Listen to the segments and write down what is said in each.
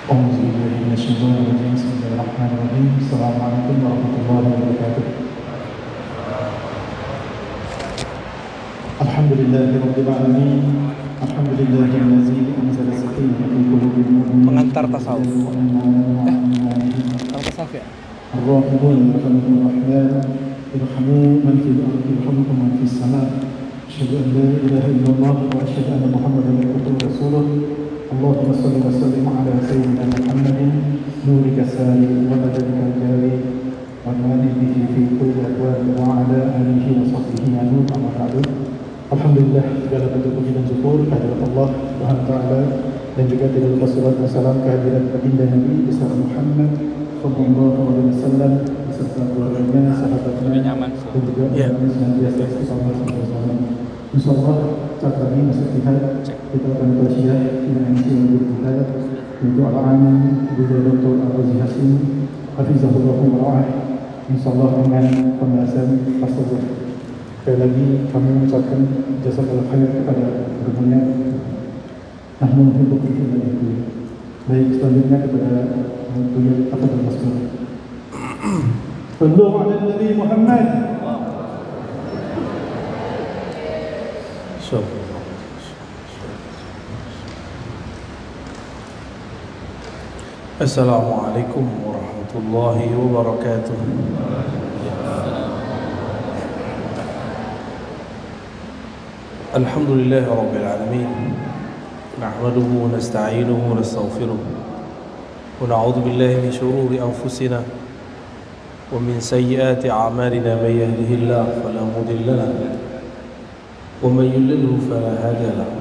أعوذ بالله من الشيطان الرجيم بسم الله الرحمن الرحيم السلام عليكم ورحمة الله وبركاته الحمد لله رب العالمين الحمد لله الذي أنزل السكينة في قلوب المؤمنين pengantar tasawuf. Tasawuf ya? الراحمون يرحمهم الرحمن ارحموا من في الأرض يرحمكم من في السماء أشهد أن لا إله إلا الله وأشهد أن محمدا عبده ورسوله اللهم صل وسلم على سيدنا محمد نورك الساري ومددك الجاري والمالي به في كل أكوان وعلى آله وصحبه أجمعين أما بعد. Alhamdulillah, segala bentuk puji dan syukur kehadirat Allah Subhanahu wa taala dan juga tidak lupa salat dan salam kehadirat baginda Nabi besar Muhammad sallallahu alaihi wasallam beserta keluarganya, sahabatnya dan juga orang-orang yang biasa istiqamah sampai zaman. Insyaallah saat lagi masuk kita akan bersiap dengan yang berbuka yaitu Al-Amin Buya Dr. Al-Razi Hasim Hafizahullah wa ra'ah. Insyaallah dengan pembahasan tasawuf. Sekali lagi kami mengucapkan jazakallahu khair kepada gurunya. Nahnu nuhibbukum fillah. Baik, selanjutnya kepada Buya Tafadhal Mas'ud. Sallu ala Nabi Muhammad. Assalamualaikum warahmatullahi wabarakatuh. Alhamdulillahi rabbil alamin. Nahmaduhu wa nasta'inuhu wa nastaghfiruh. Wa na'udzu billahi min shururi anfusina wa min sayyiati a'malina may yahdihillahu fala mudilla lahu wa man yudlilhu fala hadiya lahu.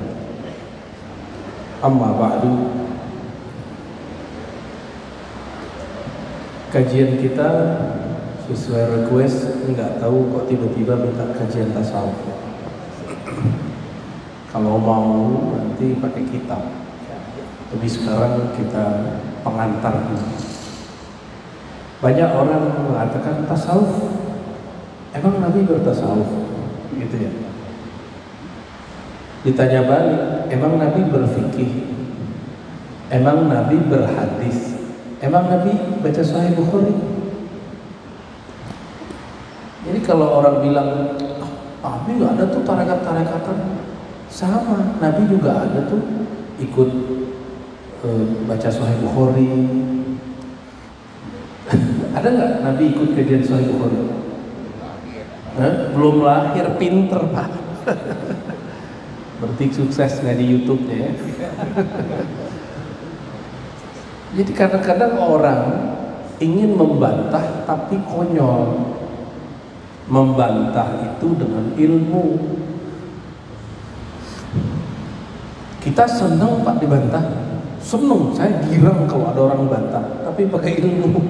Amma ba'du. Kajian kita sesuai request, nggak tahu kok tiba-tiba minta kajian tasawuf. Kalau mau nanti pakai kitab, tapi sekarang kita pengantar dulu. Banyak orang mengatakan tasawuf, emang Nabi bertasawuf, gitu ya. Ditanya balik, emang Nabi berfikih, emang Nabi berhadis, emang Nabi baca Sahih Bukhari? Jadi kalau orang bilang, Nabi nggak ada tuh tarekat-tarekatan, sama, Nabi juga ada tuh ikut baca Sahih Bukhari. Ada nggak Nabi ikut kajian Sahih Bukhari? Belum lahir, pinter Pak. Berarti sukses nggak di YouTube-nya ya. Jadi kadang-kadang orang ingin membantah tapi konyol. Membantah itu dengan ilmu. Kita senang Pak dibantah. Senang, saya girang kalau ada orang bantah, tapi pakai ilmu.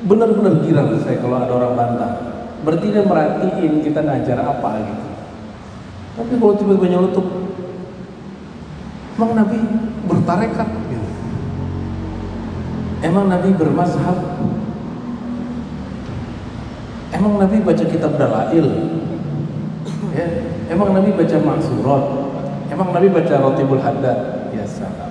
Benar-benar girang saya kalau ada orang bantah. Berarti dia merhatiin kita ngajar apa gitu. Tapi kalau tiba-tiba nyelutup, emang Nabi bertarekat gitu. Emang Nabi bermazhab? Emang Nabi baca kitab dalail? Ya, emang Nabi baca maksurat? Emang Nabi baca Rotibul Haddad? Ya salam.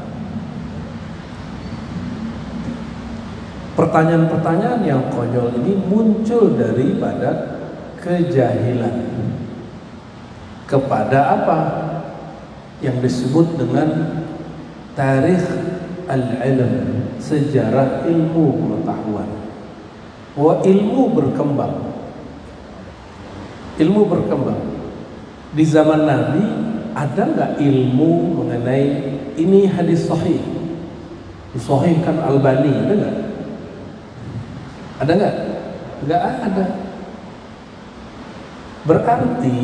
Pertanyaan-pertanyaan yang konyol ini muncul daripada kejahilan kepada apa yang disebut dengan tarikh al-ilm, sejarah ilmu pengetahuan. Bahwa ilmu berkembang. Ilmu berkembang. Di zaman Nabi ada nggak ilmu mengenai ini hadis sahih? Disahihkan Albani, ada nggak? Ada nggak? Nggak ada. Berarti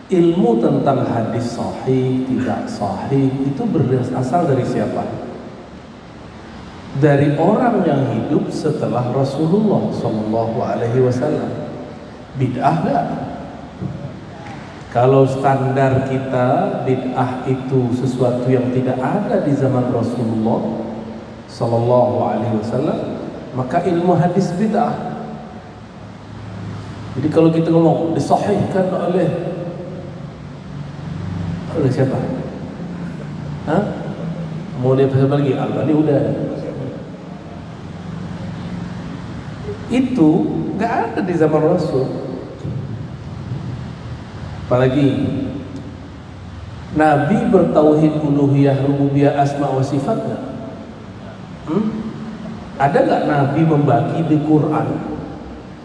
ilmu tentang hadis sahih, tidak sahih itu berasal dari siapa? Dari orang yang hidup setelah Rasulullah Sallallahu Alaihi Wasallam. Bid'ah nggak? Kalau standar kita bid'ah itu sesuatu yang tidak ada di zaman Rasulullah Sallallahu Alaihi Wasallam, maka ilmu hadis bid'ah. Jadi kalau kita ngomong disahihkan oleh siapa? Mau lihat siapa lagi? Albani udah. Itu nggak ada di zaman Rasul. Apalagi Nabi bertauhid uluhiyah, rububiyah, asma wa sifat nggak? Ada nggak Nabi membagi di Quran?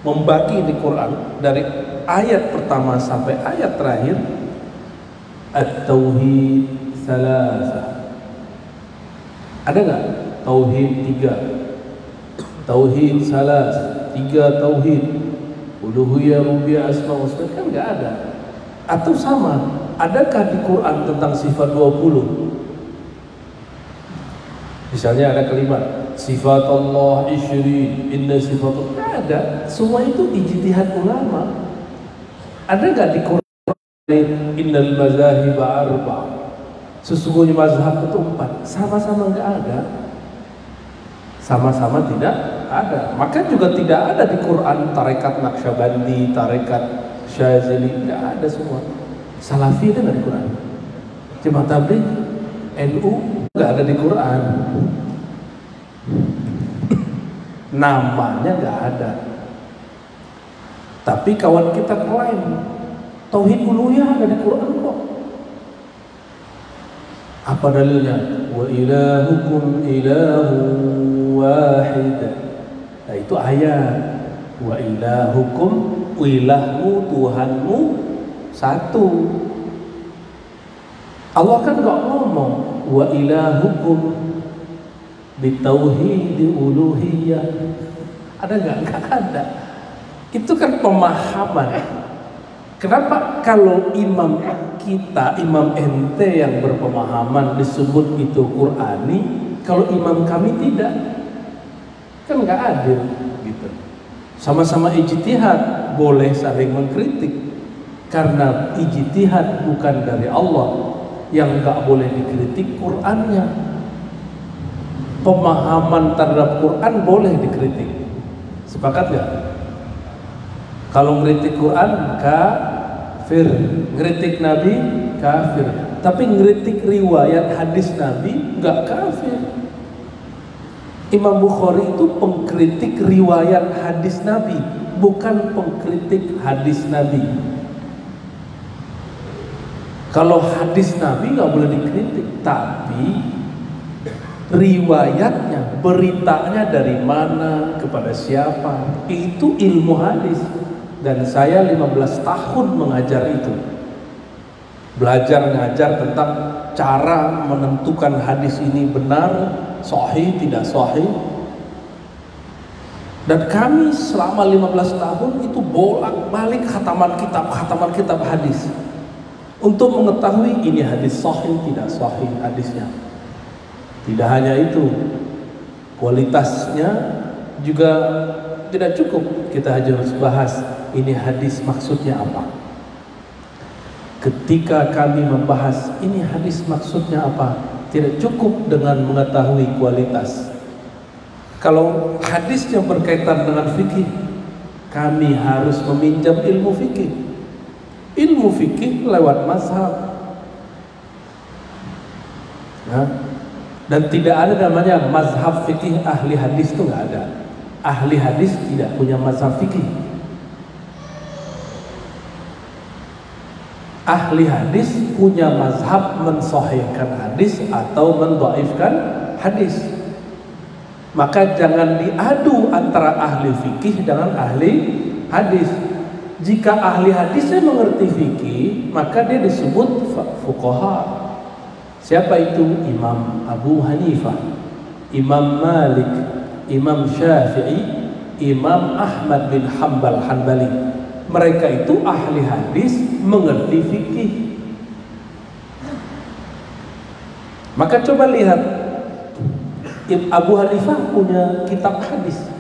Membagi di Quran dari ayat pertama sampai ayat terakhir, at-tauhid salasa. Ada nggak? Tauhid 3, tauhid salas 3 tauhid, uluhiyah, rububiyah, asma wa sifat, kan nggak ada. Atau sama, adakah di Quran tentang sifat 20? Misalnya ada kalimat sifat Allah isyri, inna sifat Allah. Nggak ada. Semua itu ijtihad ulama. Ada nggak di Quran innal mazahib arba'? Sesungguhnya mazhab itu 4. Sama-sama nggak ada. Sama-sama tidak ada. Maka juga tidak ada di Quran tarekat Naqsyabandi, tarekat Syazili, nggak ada semua. Salafi ada nggak di Quran? Jemaah Tabligh, NU nggak ada di Quran. Namanya nggak ada. Tapi kawan kita klaim tauhid uluhiyah ada di Quran kok. Apa dalilnya? Wa ilahukum ilahu wahid. Nah, itu ayat. Wa ilahukum, ilahmu, Tuhanmu satu. Allah kan nggak ngomong wa ilahukum bitauhid uluhiyah. Ada nggak? Nggak ada. Itu kan pemahaman. Kenapa kalau imam kita, imam ente yang berpemahaman disebut itu Qur'ani, kalau imam kami tidak? Kan nggak adil gitu. Sama-sama ijtihad, boleh saling mengkritik. Karena ijtihad bukan dari Allah, yang nggak boleh dikritik Qur'annya. Pemahaman terhadap Quran boleh dikritik. Sepakat nggak? Kalau ngeritik Quran kafir, ngeritik Nabi kafir. Tapi ngeritik riwayat hadis Nabi nggak kafir. Imam Bukhari itu pengkritik riwayat hadis Nabi, bukan pengkritik hadis Nabi. Kalau hadis Nabi nggak boleh dikritik, tapi riwayatnya, beritanya dari mana, kepada siapa, itu ilmu hadis. Dan saya 15 tahun mengajar itu, belajar ngajar tentang cara menentukan hadis ini benar, sahih, tidak sahih. Dan kami selama 15 tahun itu bolak-balik khataman kitab hadis untuk mengetahui ini hadis sahih, tidak sahih hadisnya. Tidak hanya itu, kualitasnya juga tidak cukup. Kita harus bahas ini hadis maksudnya apa. Ketika kami membahas ini hadis maksudnya apa, tidak cukup dengan mengetahui kualitas. Kalau hadis yang berkaitan dengan fikih, kami harus meminjam ilmu fikih. Ilmu fikih lewat mazhab. Nah, dan tidak ada namanya mazhab fikih ahli hadis, itu nggak ada. Ahli hadis tidak punya mazhab fikih. Ahli hadis punya mazhab mensahihkan hadis atau mendhaifkan hadis. Maka jangan diadu antara ahli fikih dengan ahli hadis. Jika ahli hadisnya mengerti fikih, maka dia disebut fuqaha. Siapa itu? Imam Abu Hanifah, Imam Malik, Imam Syafi'i, Imam Ahmad bin Hanbali. Mereka itu ahli hadis, mengerti fikih. Maka coba lihat, Abu Hanifah punya kitab hadis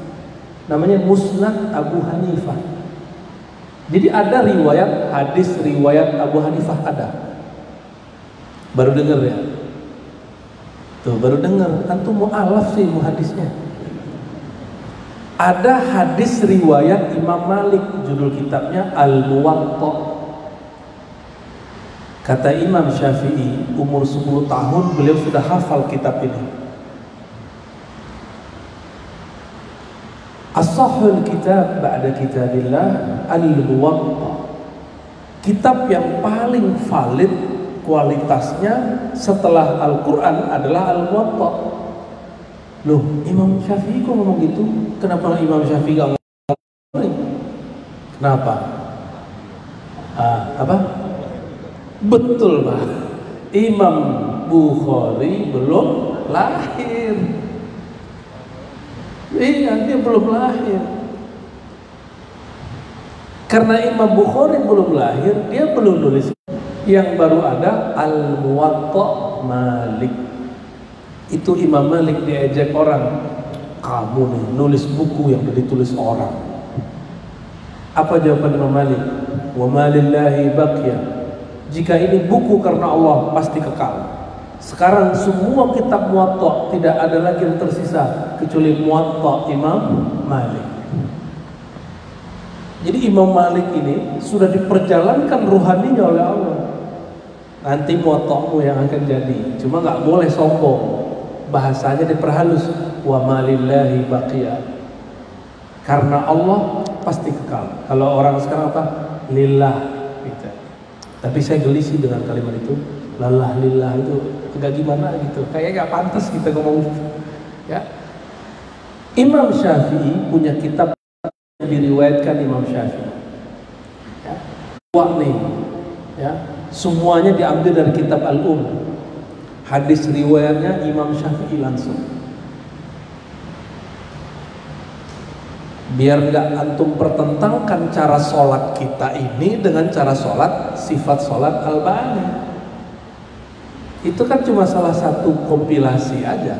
namanya Musnad Abu Hanifah. Jadi ada riwayat hadis, riwayat Abu Hanifah ada. Baru dengar ya? Tuh baru dengar, antum mu'alaf sih muhadisnya. Ada hadis riwayat Imam Malik, judul kitabnya Al-Muwatta. Kata Imam Syafi'i, umur 10 tahun beliau sudah hafal kitab ini. As-sahhul kitab ba'da kitabillah al-Muwatta. Kitab yang paling valid kualitasnya setelah Al-Quran adalah Al-Muwatta. Loh, Imam Syafi'i kok ngomong gitu? Kenapa Imam Syafi'i gak ngomong? Kenapa? Apa? Betul, Pak. Imam Bukhari belum lahir. Iya, dia belum lahir. Karena Imam Bukhari belum lahir, dia belum nulis. Yang baru ada Al-Muwatta Malik. Itu Imam Malik diejek orang. Kamu nih nulis buku yang ditulis orang. Apa jawaban Imam Malik? Wa ma lillahi baqiyah. Jika ini buku karena Allah pasti kekal. Sekarang semua kitab Muwatta tidak ada lagi yang tersisa kecuali Muwatta Imam Malik. Jadi Imam Malik ini sudah diperjalankan ruhaninya oleh Allah. Nanti Muwatta'mu yang akan jadi. Cuma nggak boleh sombong. Bahasanya diperhalus. Wa ma lillahi baqiyah. Karena Allah pasti kekal. Kalau orang sekarang apa? Lillah gitu. Tapi saya geli sih dengan kalimat itu. Lalah lillah itu agak gimana gitu. Kayaknya gak pantas kita ngomong gitu. Ya. Imam Syafi'i punya kitab yang diriwayatkan Imam Syafi'i. Ya. Wah nih. Ya. Semuanya diambil dari kitab Al-Um. Hadis riwayatnya Imam Syafi'i langsung. Biar nggak antum pertentangkan cara sholat kita ini dengan cara sholat sifat sholat Albani. Itu kan cuma salah satu kompilasi aja,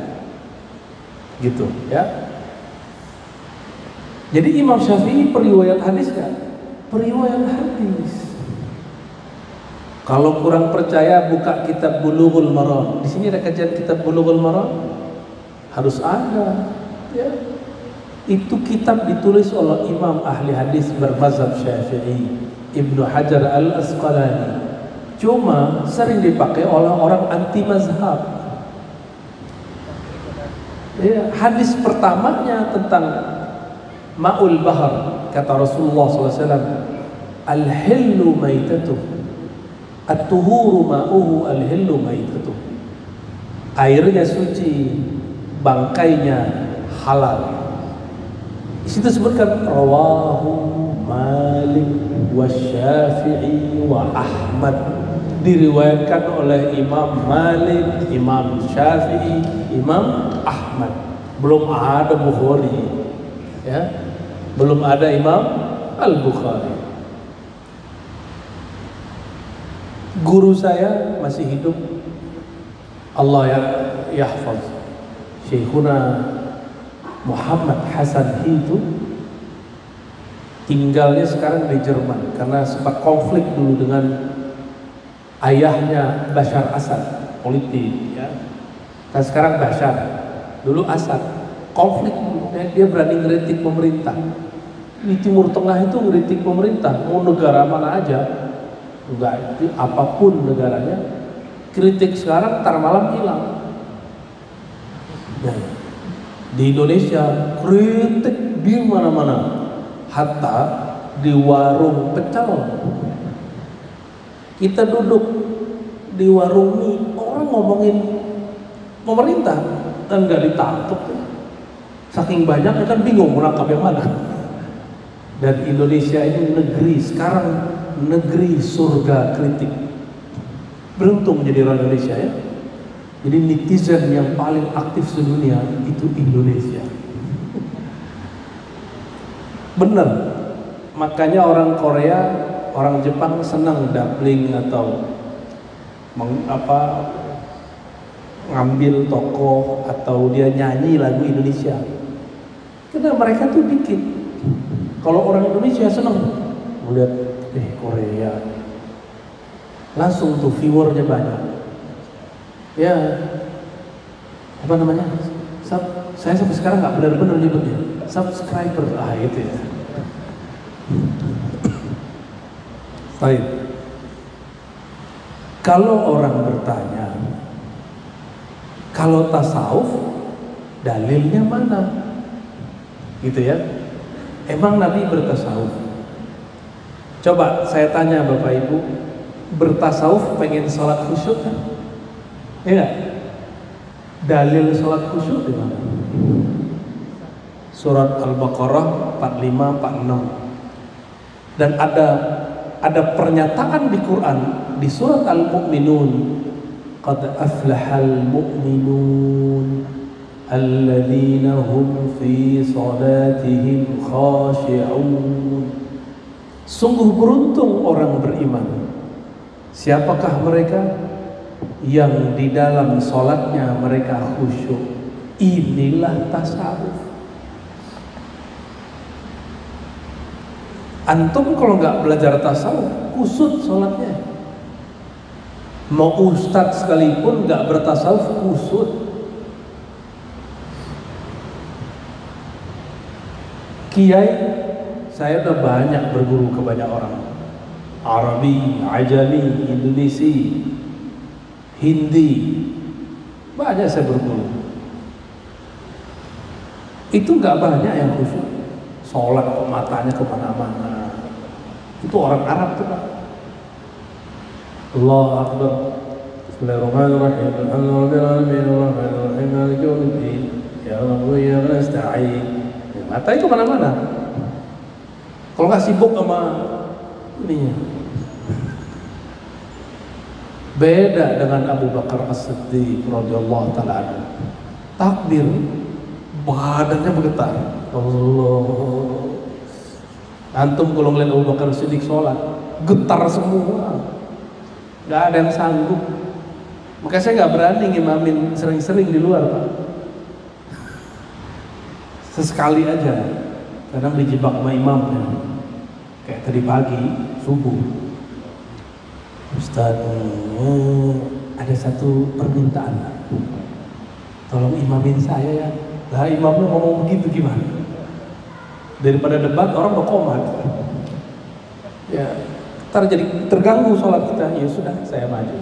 gitu ya. Jadi Imam Syafi'i periwayat hadis kan? Periwayat hadis. Kalau kurang percaya buka kitab Bulughul Maram. Di sini ada kajian kitab Bulughul Maram, harus ada, ya. Itu kitab ditulis oleh imam ahli hadis bermazhab Syafi'i, Ibnu Hajar Al-Asqalani. Cuma sering dipakai oleh orang anti mazhab. Ya, hadis pertamanya tentang Ma'ul Bahar, kata Rasulullah SAW, Al-hillu maitatuh, At-tuhuru ma'uhu al-hillu maitatuh. Airnya suci, bangkainya halal. Di situ sebutkan rawahu Malik wa Syafi'i wa Ahmad, diriwayatkan oleh Imam Malik, Imam Syafi'i, Imam Ahmad. Belum ada Bukhari, ya, belum ada Imam Al-Bukhari. Guru saya masih hidup, Allah ya yahfaz, Syekhuna Muhammad Hasan itu tinggalnya sekarang di Jerman karena sempat konflik dulu dengan ayahnya Bashar Assad, politik, ya. Dan sekarang Bashar, dulu Assad, konflik dulu. Dia berani ngeritik pemerintah. Di Timur Tengah itu ngeritik pemerintah, mau negara mana aja, enggak, apapun negaranya, kritik sekarang tar malam hilang. Nah, di Indonesia kritik di mana-mana, hatta di warung pecel. Kita duduk di warung mie, orang ngomongin pemerintah dan nggak ditangkap. Saking banyaknya kan bingung menangkap yang mana. Dan Indonesia ini negeri sekarang negeri surga kritik. Beruntung menjadi orang Indonesia, ya. Jadi netizen yang paling aktif sedunia itu Indonesia. Bener. Makanya orang Korea, orang Jepang senang dubbing atau ngambil tokoh atau dia nyanyi lagu Indonesia. Karena mereka tuh dikit. Kalau orang Indonesia senang melihat Korea, langsung tuh viewernya banyak. Ya, apa namanya? Saya sampai sekarang nggak benar-benar nyebutnya subscriber, itu ya. Baik. Kalau orang bertanya, kalau tasawuf dalilnya mana? Gitu ya. Emang Nabi bertasawuf? Coba saya tanya Bapak Ibu, bertasawuf pengen sholat khusyuk kan? Iya gak? Dalil sholat khusyuk di mana? Surat Al-Baqarah 45 46. Dan ada pernyataan di Quran di surat Al-Mu'minun, qad aflahal mu'minun alladzina hum fi salatihim khashi'un. Sungguh beruntung orang beriman. Siapakah mereka? Yang di dalam sholatnya mereka khusyuk. Inilah tasawuf. Antum kalau nggak belajar tasawuf, kusut sholatnya. Mau ustadz sekalipun nggak bertasawuf, kusut. Kiai, saya udah banyak berguru ke banyak orang. Arabi, Ajami, Indonesia, Hindi, banyak saya berguru. Itu nggak banyak yang khusyuk. Sholat kok matanya kemana-mana. Itu orang Arab tuh Pak. Allahu Akbar. Bismillahirrahmanirrahim. Alhamdulillahirabbil alamin. Maliki yaumiddin. Ya Rabbi ya nasta'in. Mata itu kemana-mana. Kalau nggak sibuk sama ininya. Beda dengan Abu Bakar As-Siddiq radhiyallahu taala anhu. Takbir, badannya bergetar. Allah. Antum kalau ngeliat Abu Bakar As-Siddiq sholat, getar semua. Gak ada yang sanggup. Makanya saya gak berani ngimamin sering-sering di luar Pak. Sesekali aja. Kadang dijebak sama imamnya. Kayak tadi pagi, subuh. Ustaz, ada satu permintaan. Tolong imamin saya ya. Lah imamnya ngomong begitu gimana? Daripada debat orang berkomat. Ya, ntar jadi terganggu sholat kita. Ya sudah, saya maju.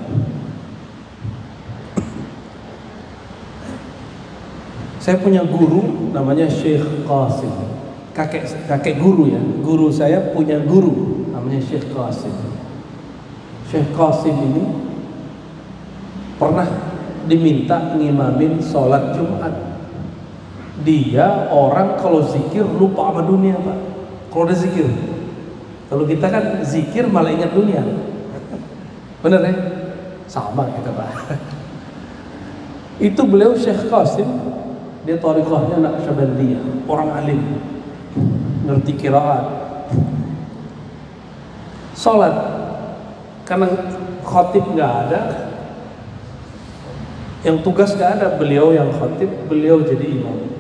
Saya punya guru namanya Syekh Qasim. Kakek guru ya. Guru saya punya guru namanya Syekh Qasim. Syekh Qasim ini pernah diminta ngimamin sholat Jumat. Dia orang kalau zikir lupa sama dunia Pak. Kalau ada zikir, kalau kita kan zikir malah ingat dunia. Bener ya? Sama kita Pak. Itu beliau Syekh Qasim. Dia thariqahnya Naqsyabandiyah, orang alim, ngerti qiraat. Sholat, karena khotib nggak ada, yang tugas nggak ada, beliau yang khotib, beliau jadi imam.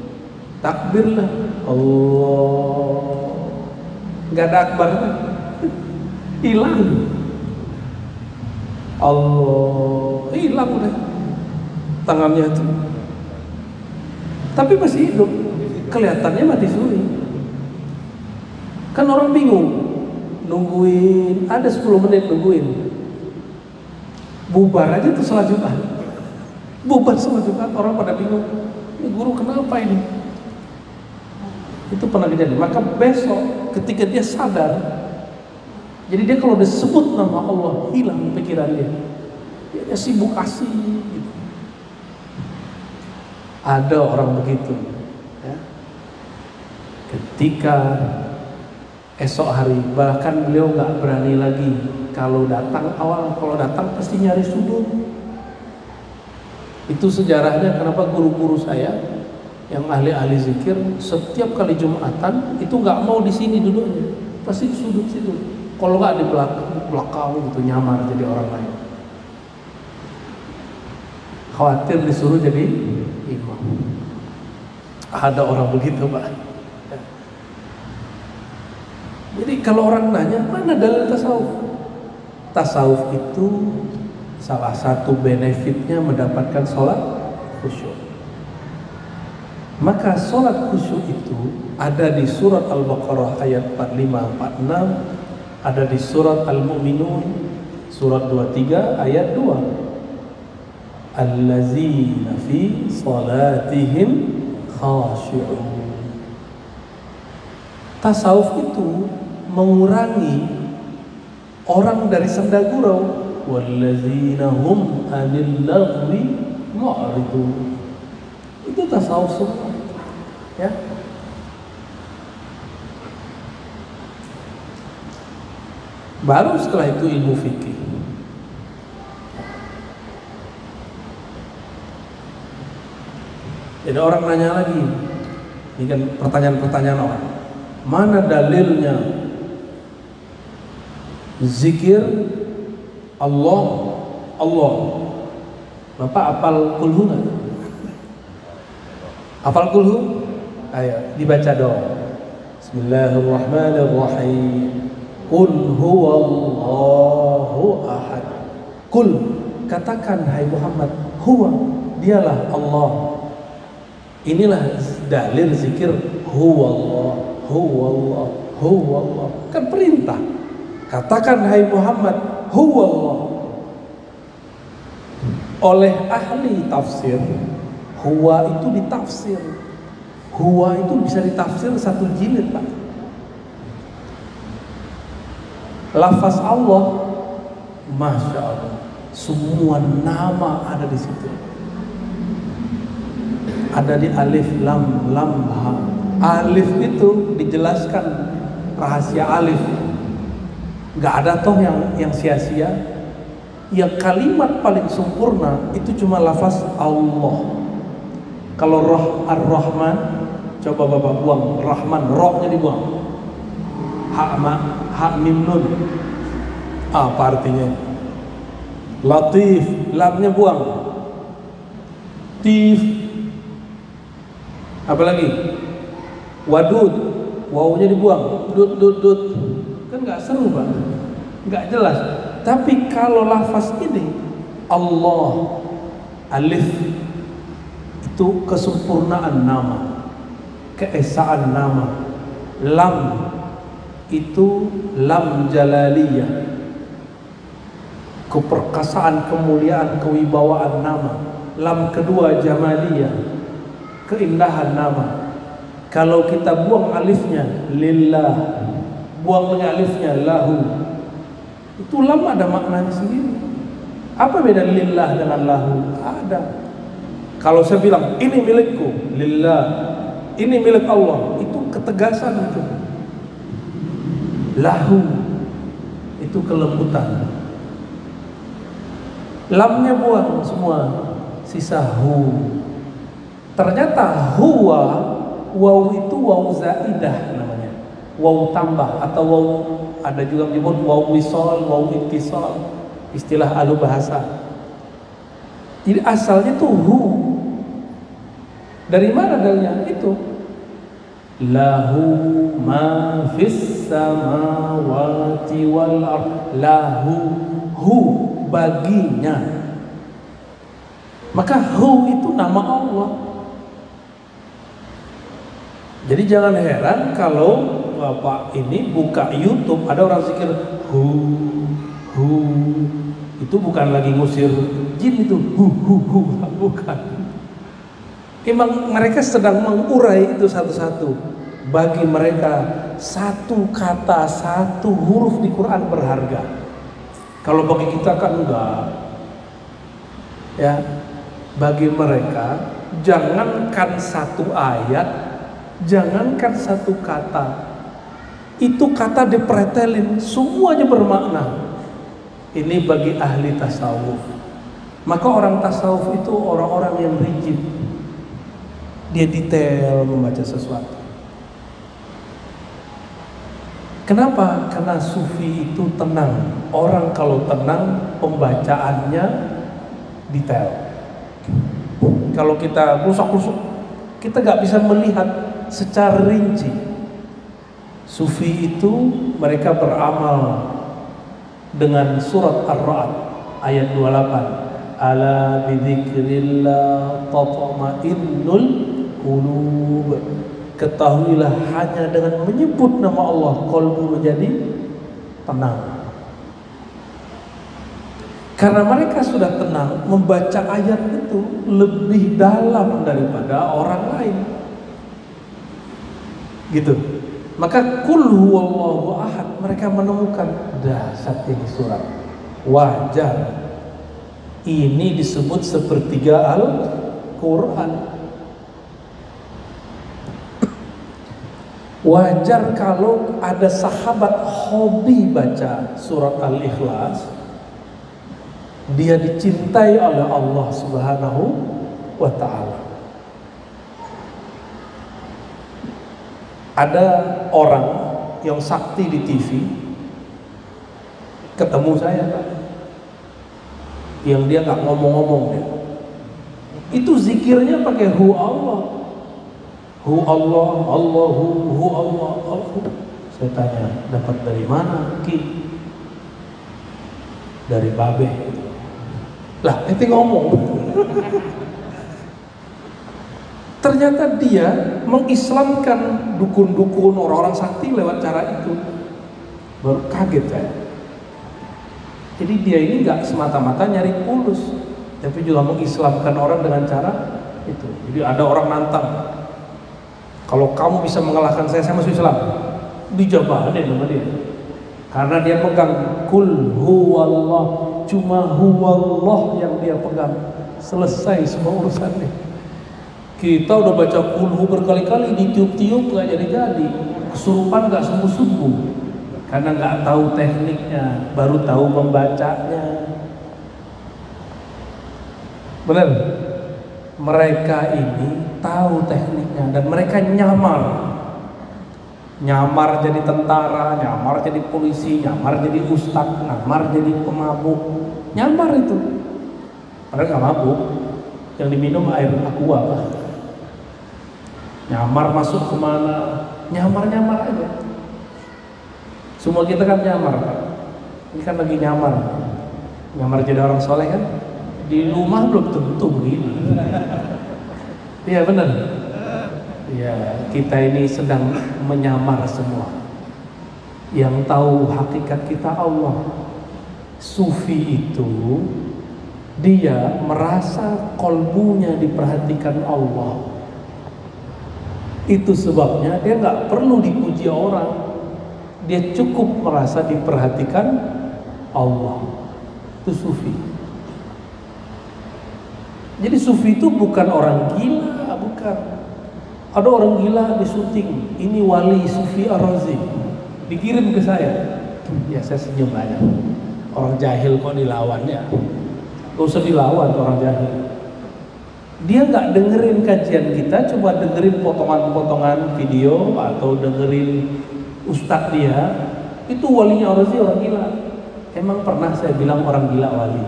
Takbir lah, Allah, nggak ada akbar, hilang, Allah, hilang udah tangannya itu. Tapi masih hidup, kelihatannya mati suri. Kan orang bingung, nungguin, ada 10 menit nungguin. Bubar aja tuh sholat Jumat. Bubar sholat Jumat, orang pada bingung. Ini guru kenapa ini? Itu pernah kejadian. Maka besok ketika dia sadar, jadi dia kalau disebut nama Allah, hilang pikirannya. Dia sibuk asih gitu. Ada orang begitu ya. Ketika esok hari, bahkan beliau nggak berani lagi kalau datang awal, kalau datang pasti nyari sudut. Itu sejarahnya kenapa guru-guru saya yang ahli-ahli zikir setiap kali Jumatan itu nggak mau di sini duduknya, pasti di sudut situ. Kalau nggak di belakang gitu, nyamar jadi orang lain. Khawatir disuruh jadi imam. Ada orang begitu Pak. Jadi kalau orang nanya, mana dalil tasawuf? Tasawuf itu salah satu benefitnya mendapatkan sholat khusyuk. Maka sholat khusyuk itu ada di surat Al-Baqarah ayat 45-46, ada di surat Al-Mu'minun Surat 23 ayat 2. Allazina fi salatihim khashi'un. Tasawuf itu mengurangi orang dari senda gurau. Wallazina hum 'anil lagwi mu'ridun. Itu tasawuf semua. Ya. Baru setelah itu ilmu fikih. Jadi orang nanya lagi, ini kan pertanyaan-pertanyaan orang. Mana dalilnya zikir Allah? Bapak hafal kulhu nggak? Hafal kulhu? Ayo dibaca dong. Bismillahirrahmanirrahim. Qul huwallahu ahad. Qul, katakan hai Muhammad, huwa, dialah Allah. Inilah dalil zikir huwallah, huwallah, huwallah. Kan perintah. Katakan hai Muhammad, huwallah. Oleh ahli tafsir, huwa itu ditafsir. Huwa itu bisa ditafsir satu jilid, Pak. Lafaz Allah, Masya Allah, semua nama ada di situ. Ada di alif, lam, ha. Alif itu dijelaskan rahasia alif. Gak ada toh yang sia-sia. Yang kalimat paling sempurna itu cuma lafaz Allah. Kalau Ar-Rahman, coba Bapak buang Rahman, rohnya dibuang. Ha mim nun. Apa artinya? Latif, lamnya buang. Tif. Apa lagi? Wadud, wawunya dibuang. Dut. Kan nggak seru, Pak. Nggak jelas. Tapi kalau lafaz ini Allah, alif itu kesempurnaan nama, keesaan nama. Lam itu lam jalaliyah, keperkasaan, kemuliaan, kewibawaan nama. Lam kedua jamaliyah, keindahan nama. Kalau kita buang alifnya lillah, buang lagi alifnya lahu, itu lam ada maknanya sendiri. Apa beda lillah dengan lahu? Ada. Kalau saya bilang ini milikku, lillah, ini milik Allah, itu ketegasan itu. Lahu itu kelembutan. Lamnya buang semua, sisa hu. Ternyata huwa, waw itu waw zaidah namanya, waw tambah atau waw, ada juga menyebut waw wisol, waw ittisal, istilah ahlu bahasa. Jadi asalnya tuh hu. Dari mana dalilnya? Itu lahu ma fis samawati wal ard. Lahu, hu, baginya. Maka hu itu nama Allah. Jadi jangan heran kalau Bapak ini buka YouTube ada orang zikir hu. Itu bukan lagi ngusir jin, itu hu, bukan. Memang mereka sedang mengurai itu satu-satu. Bagi mereka satu kata, satu huruf di Quran berharga. Kalau bagi kita kan enggak. Ya, bagi mereka jangankan satu ayat, jangankan satu kata, itu kata dipretelin, semuanya bermakna. Ini bagi ahli tasawuf. Maka orang tasawuf itu orang-orang yang rigid. Dia detail membaca sesuatu. Kenapa? Karena sufi itu tenang. Orang kalau tenang, pembacaannya detail. Kalau kita rusuk-rusuk, kita gak bisa melihat secara rinci. Sufi itu mereka beramal dengan surat Ar-Ra'd ayat 28. Ala bidzikrillah tatma'innul qulub. Ketahuilah hanya dengan menyebut nama Allah qalbu menjadi tenang. Karena mereka sudah tenang membaca ayat itu lebih dalam daripada orang lain. Gitu. Maka kul huwallahu ahad, mereka menemukan dahsyat ini surat. Wajar. Ini disebut sepertiga Al-Quran. Wajar kalau ada sahabat hobi baca surat Al-Ikhlas. Dia dicintai oleh Allah Subhanahu wa ta'ala. Ada orang yang sakti di TV ketemu saya, Pak, yang dia nggak ngomong-ngomong ya. Itu zikirnya pakai hu Allah, hu Allah, Allahu, hu Allah, Allahu. Saya tanya, dapat dari mana Ki? Dari Babe. Lah, itu ngomong. Ternyata dia mengislamkan dukun-dukun, orang-orang sakti lewat cara itu. Baru kaget saya. Jadi dia ini nggak semata-mata nyari fulus, tapi juga mengislamkan orang dengan cara itu. Jadi ada orang nantang, kalau kamu bisa mengalahkan saya masuk Islam. Dijabahin sama dia. Karena dia pegang kul huwallah, cuma huwallah yang dia pegang. Selesai semua urusannya. Kita udah baca kulhu berkali-kali, ditiup-tiup nggak jadi-jadi, kesurupan nggak sembuh-sembuh, karena nggak tahu tekniknya, baru tahu membacanya. Benar? Mereka ini tahu tekniknya dan mereka nyamar jadi tentara, nyamar jadi polisi, nyamar jadi ustadz, nyamar jadi pemabuk, nyamar itu. Padahal nggak mabuk, yang diminum air aqua, Pak. Nyamar masuk kemana, nyamar aja. Semua kita kan nyamar, Pak. Ini kan lagi nyamar jadi orang soleh kan. Di rumah belum tentu begini. Iya benar. Ya, kita ini sedang menyamar semua. Yang tahu hakikat kita Allah. Sufi itu dia merasa kolbunya diperhatikan Allah. Itu sebabnya dia nggak perlu dipuji orang. Dia cukup merasa diperhatikan Allah. Itu sufi. Jadi sufi itu bukan orang gila, bukan. Ada orang gila di syuting, ini wali Sufi Ar-Razi, dikirim ke saya. Ya saya senyum aja. Orang jahil kok dilawan ya? Gak usah dilawan orang jahil. Dia nggak dengerin kajian kita, coba dengerin potongan-potongan video atau dengerin ustadz dia. Itu walinya Ar-Razi orang gila. Emang pernah saya bilang orang gila wali?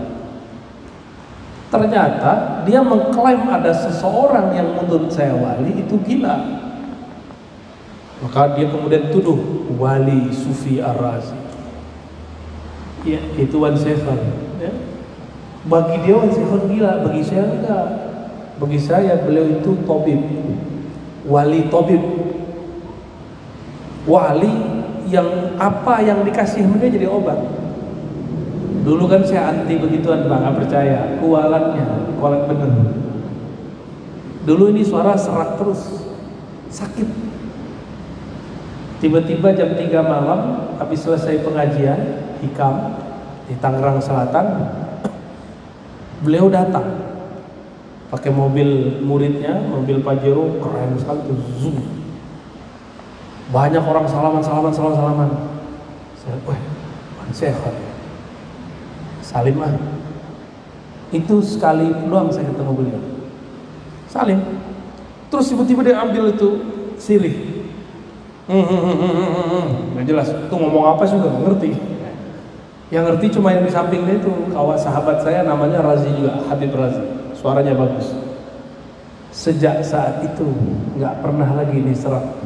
Ternyata dia mengklaim ada seseorang yang menurut saya wali itu gila. Maka dia kemudian tuduh wali Sufi Ar-Razi. Ya, itu Wan Seven. Ya. Bagi dia Wan Seven gila, bagi saya enggak. Bagi saya beliau itu tabib, wali tabib, wali yang apa yang dikasih dia jadi obat. Dulu kan saya anti begituan Bang, nggak percaya. Kualat bener. Dulu ini suara serak terus, sakit. Tiba-tiba jam 3 malam, habis selesai pengajian hikam di Tangerang Selatan, beliau datang pakai mobil muridnya, mobil Pajero keren sekali tuh, zoom. Banyak orang salaman. Saya, sehat. Salim ah. Itu sekali doang saya ketemu beliau. Salim. Terus tiba-tiba dia ambil itu sirih. Nggak jelas. Itu ngomong apa juga nggak ngerti. Yang ngerti cuma yang di samping dia itu kawan sahabat saya namanya Razi juga, Habib Razi. Suaranya bagus. Sejak saat itu nggak pernah lagi diserat.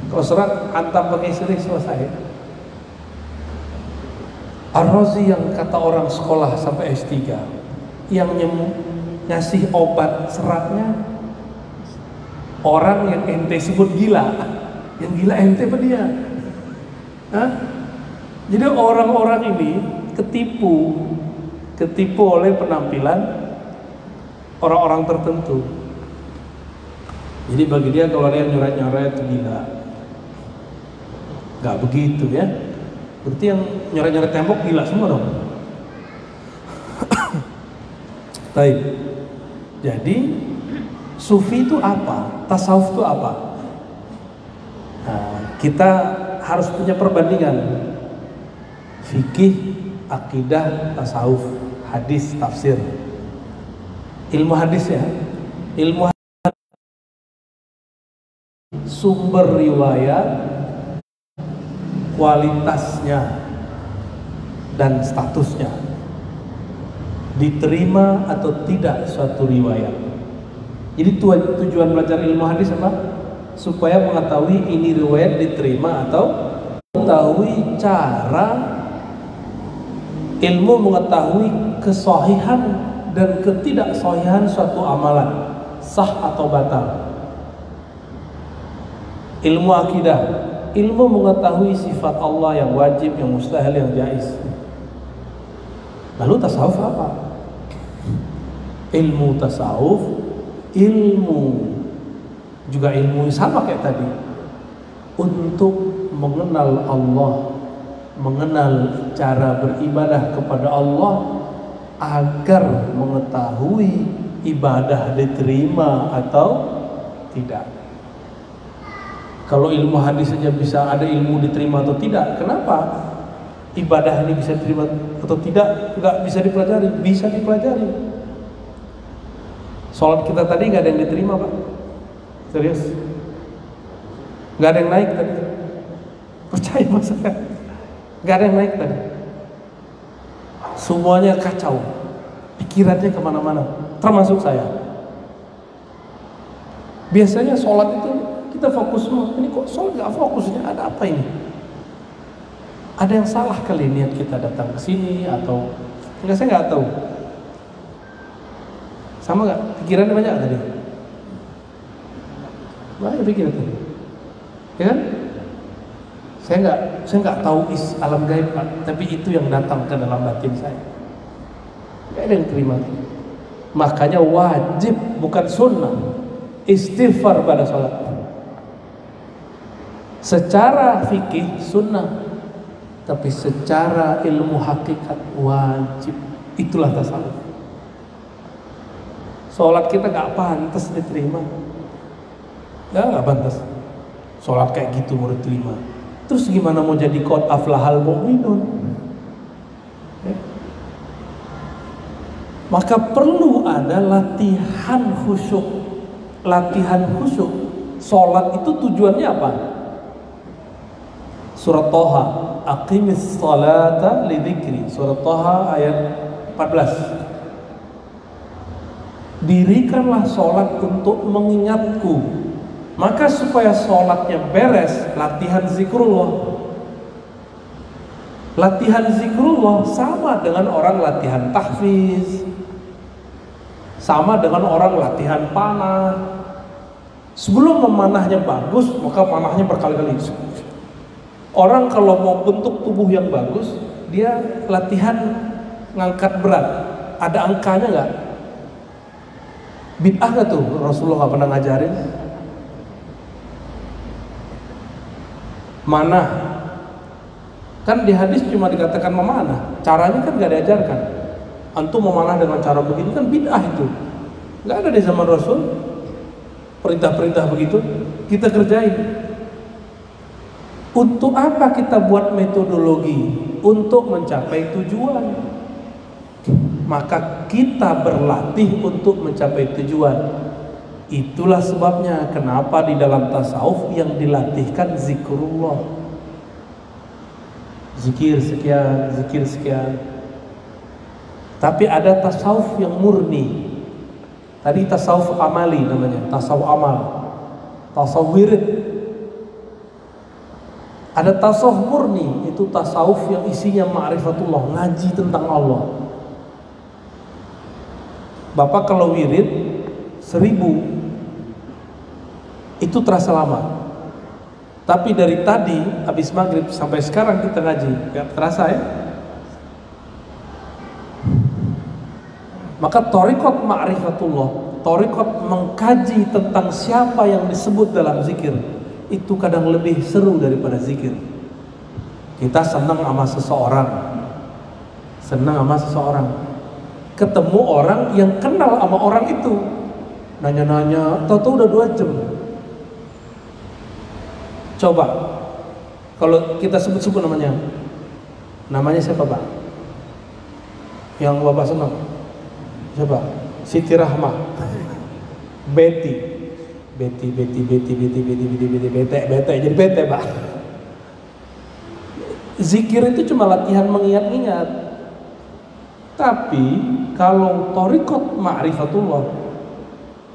Kalau serat antam pakai sirih selesai. Ar-Razi yang kata orang sekolah sampai S3, yang ngasih obat seratnya orang yang ente sebut gila. Yang gila ente apa dia? Hah? Jadi orang-orang ini ketipu ketipu oleh penampilan orang-orang tertentu. Jadi bagi dia kalau dia nyoret-nyoret itu gila. Gak begitu ya. Berarti yang nyoret-nyoret tembok gila semua dong. Baik. Jadi sufi itu apa? Tasawuf itu apa? Nah, kita harus punya perbandingan. Fikih, akidah, tasawuf, hadis, tafsir. Ilmu hadis ya. Ilmu sumber riwayat, kualitasnya dan statusnya, diterima atau tidak suatu riwayat. Jadi tujuan belajar ilmu hadis apa? Supaya mengetahui ini riwayat diterima atau mengetahui cara ilmu mengetahui kesahihan dan ketidaksahihan suatu amalan, sah atau batal. Ilmu akidah, ilmu mengetahui sifat Allah yang wajib, yang mustahil, yang jaiz. Lalu tasawuf apa? Ilmu tasawuf, ilmu juga ilmu sama kayak tadi, untuk mengenal Allah, mengenal cara beribadah kepada Allah agar mengetahui ibadah diterima atau tidak. Kalau ilmu hadis saja bisa ada ilmu diterima atau tidak, kenapa ibadah ini bisa diterima atau tidak? Enggak bisa dipelajari? Bisa dipelajari. Sholat kita tadi nggak ada yang diterima, Pak. Serius? Nggak ada yang naik tadi. Percaya sama saya? Nggak ada yang naik tadi. Semuanya kacau, pikirannya kemana-mana, termasuk saya. Biasanya sholat itu kita fokus semua, ini kok sholat nggak fokusnya, ada apa ini? Ada yang salah kali niat kita datang ke sini atau enggak, saya nggak tahu. Sama nggak? Pikirannya banyak tadi? Banyak pikiran tadi, ya kan? Saya nggak tahu alam gaib, Pak, tapi itu yang datang ke dalam batin saya. Nggak ada yang terima. Makanya wajib, bukan sunnah, istighfar pada sholat. Secara fikih sunnah, tapi secara ilmu hakikat wajib. Itulah tasawuf. Sholat kita nggak pantas diterima, nggak pantas. Sholat kayak gitu mau diterima. Terus gimana mau jadi qad aflahal mu'minun? Ya. Maka perlu ada latihan khusyuk. Latihan khusyuk. Sholat itu tujuannya apa? Surat Thaha, aqimis salata lidzikri. Surat Thaha ayat 14. Dirikanlah sholat untuk mengingatku. Maka supaya sholatnya beres, latihan zikrullah. Latihan zikrullah sama dengan orang latihan tahfiz, sama dengan orang latihan panah. Sebelum memanahnya bagus, maka panahnya berkali-kali. Orang kalau mau bentuk tubuh yang bagus, dia latihan ngangkat berat. Ada angkanya nggak? Bid'ah nggak tuh? Rasulullah nggak pernah ngajarin. Mana? Kan di hadis cuma dikatakan memanah. Caranya kan nggak diajarkan. Antum memanah dengan cara begini kan bid'ah itu. Nggak ada di zaman Rasul. Perintah-perintah begitu kita kerjain. Untuk apa kita buat metodologi? Untuk mencapai tujuan. Maka kita berlatih untuk mencapai tujuan. Itulah sebabnya kenapa di dalam tasawuf yang dilatihkan zikrullah. Zikir sekian, zikir sekian. Tapi ada tasawuf yang murni. Tadi tasawuf amali namanya, tasawuf amal, tasawuf wirid. Ada tasawuf murni, itu tasawuf yang isinya ma'rifatullah, ngaji tentang Allah. Bapak kalau wirid 1000 itu terasa lama. Tapi dari tadi habis maghrib sampai sekarang kita ngaji, gak terasa ya? Maka thariqat ma'rifatullah, thariqat mengkaji tentang siapa yang disebut dalam zikir, itu kadang lebih seru daripada zikir. Kita senang sama seseorang, ketemu orang yang kenal sama orang itu, nanya-nanya, tahu-tahu udah 2 jam. Coba kalau kita sebut-sebut namanya siapa Pak? Yang Bapak senang? Siapa? Siti Rahmah, Betty, jadi bete Pak. Zikir itu cuma latihan mengingat-ingat. Tapi kalau thariqat ma'rifatullah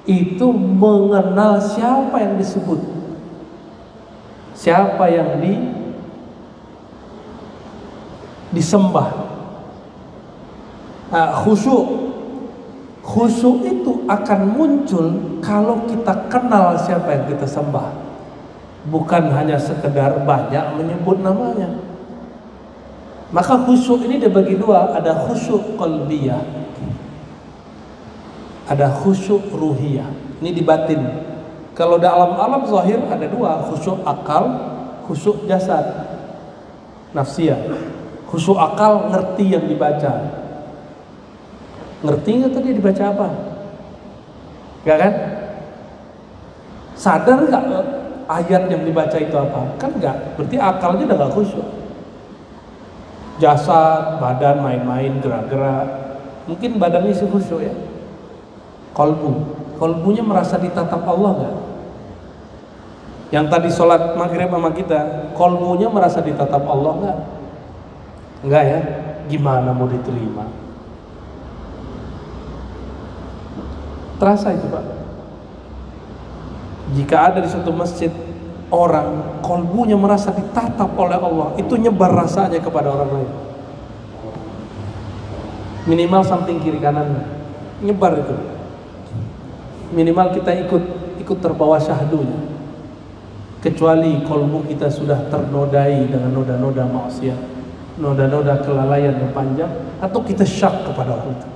itu mengenal siapa yang disebut, siapa yang disembah. Khusyuk itu akan muncul kalau kita kenal siapa yang kita sembah, bukan hanya sekedar banyak menyebut namanya. Maka khusyuk ini dibagi 2, ada khusyuk qalbiyah, ada khusyuk ruhiyah. Ini di batin. Kalau dalam alam zahir ada 2, khusyuk akal, khusyuk jasad, nafsiyah. Khusyuk akal ngerti yang dibaca. Ngerti nggak tadi dibaca apa? Nggak kan? Sadar nggak ayat yang dibaca itu apa? Kan nggak. Berarti akalnya udah nggak khusyuk. Jasad, badan main-main, gerak-gerak. Mungkin badannya sih khusyuk ya. Kolbunya merasa ditatap Allah nggak? Yang tadi sholat maghrib sama kita, kolbunya merasa ditatap Allah nggak? Enggak ya? Gimana mau diterima? Terasa itu Pak. Jika ada di suatu masjid orang kolbunya merasa ditatap oleh Allah, itu nyebar rasanya kepada orang lain. Minimal samping kiri kanan nyebar itu. Minimal kita ikut terbawa syahdunya. Kecuali kolbu kita sudah ternodai dengan noda-noda maksiat, noda-noda kelalaian yang panjang, atau kita syak kepada Allah itu.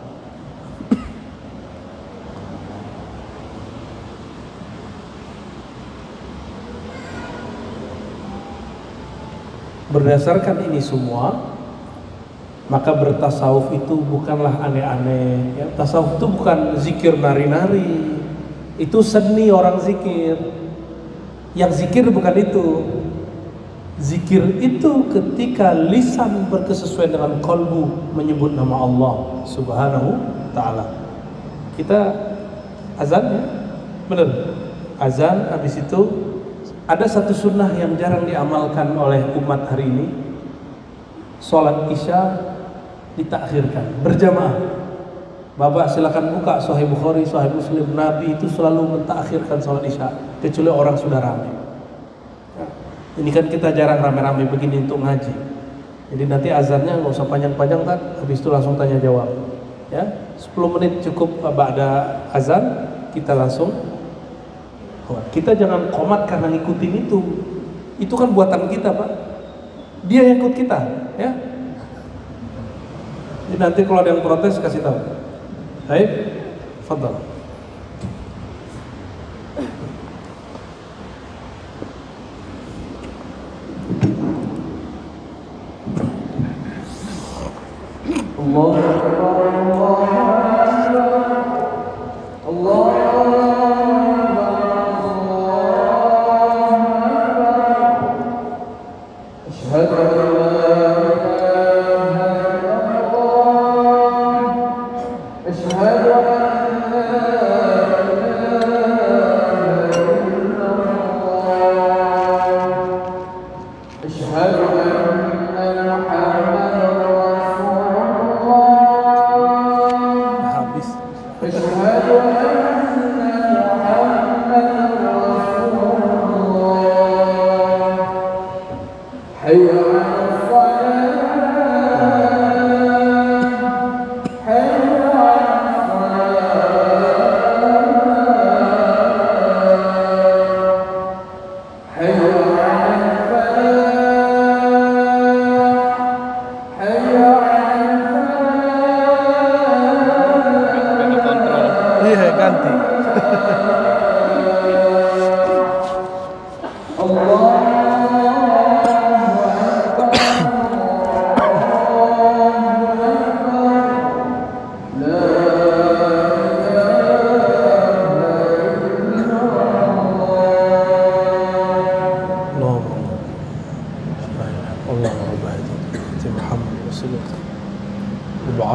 Berdasarkan ini semua, maka bertasawuf itu bukanlah aneh-aneh ya. Tasawuf itu bukan zikir nari-nari, itu seni orang zikir. Yang zikir bukan itu. Zikir itu ketika lisan berkesesuaian dengan qalbu menyebut nama Allah Subhanahu ta'ala. Kita azan ya, benar. Azan, habis itu ada satu sunnah yang jarang diamalkan oleh umat hari ini. Sholat isya ditakhirkan, berjamaah. Bapak silakan buka Sahih Bukhari, Sahih Muslim. Nabi itu selalu mentakhirkan sholat isya, kecuali orang sudah ramai. Ini kan kita jarang rame-rame begini untuk ngaji. Jadi nanti azannya nggak usah panjang-panjang kan, habis itu langsung tanya jawab. Ya, 10 menit cukup ba'da azan, kita langsung. Kita jangan komat karena ngikutin itu. Itu kan buatan kita Pak. Dia yang ikut kita, ya. Jadi nanti kalau ada yang protes kasih tahu. Baik, fadhal.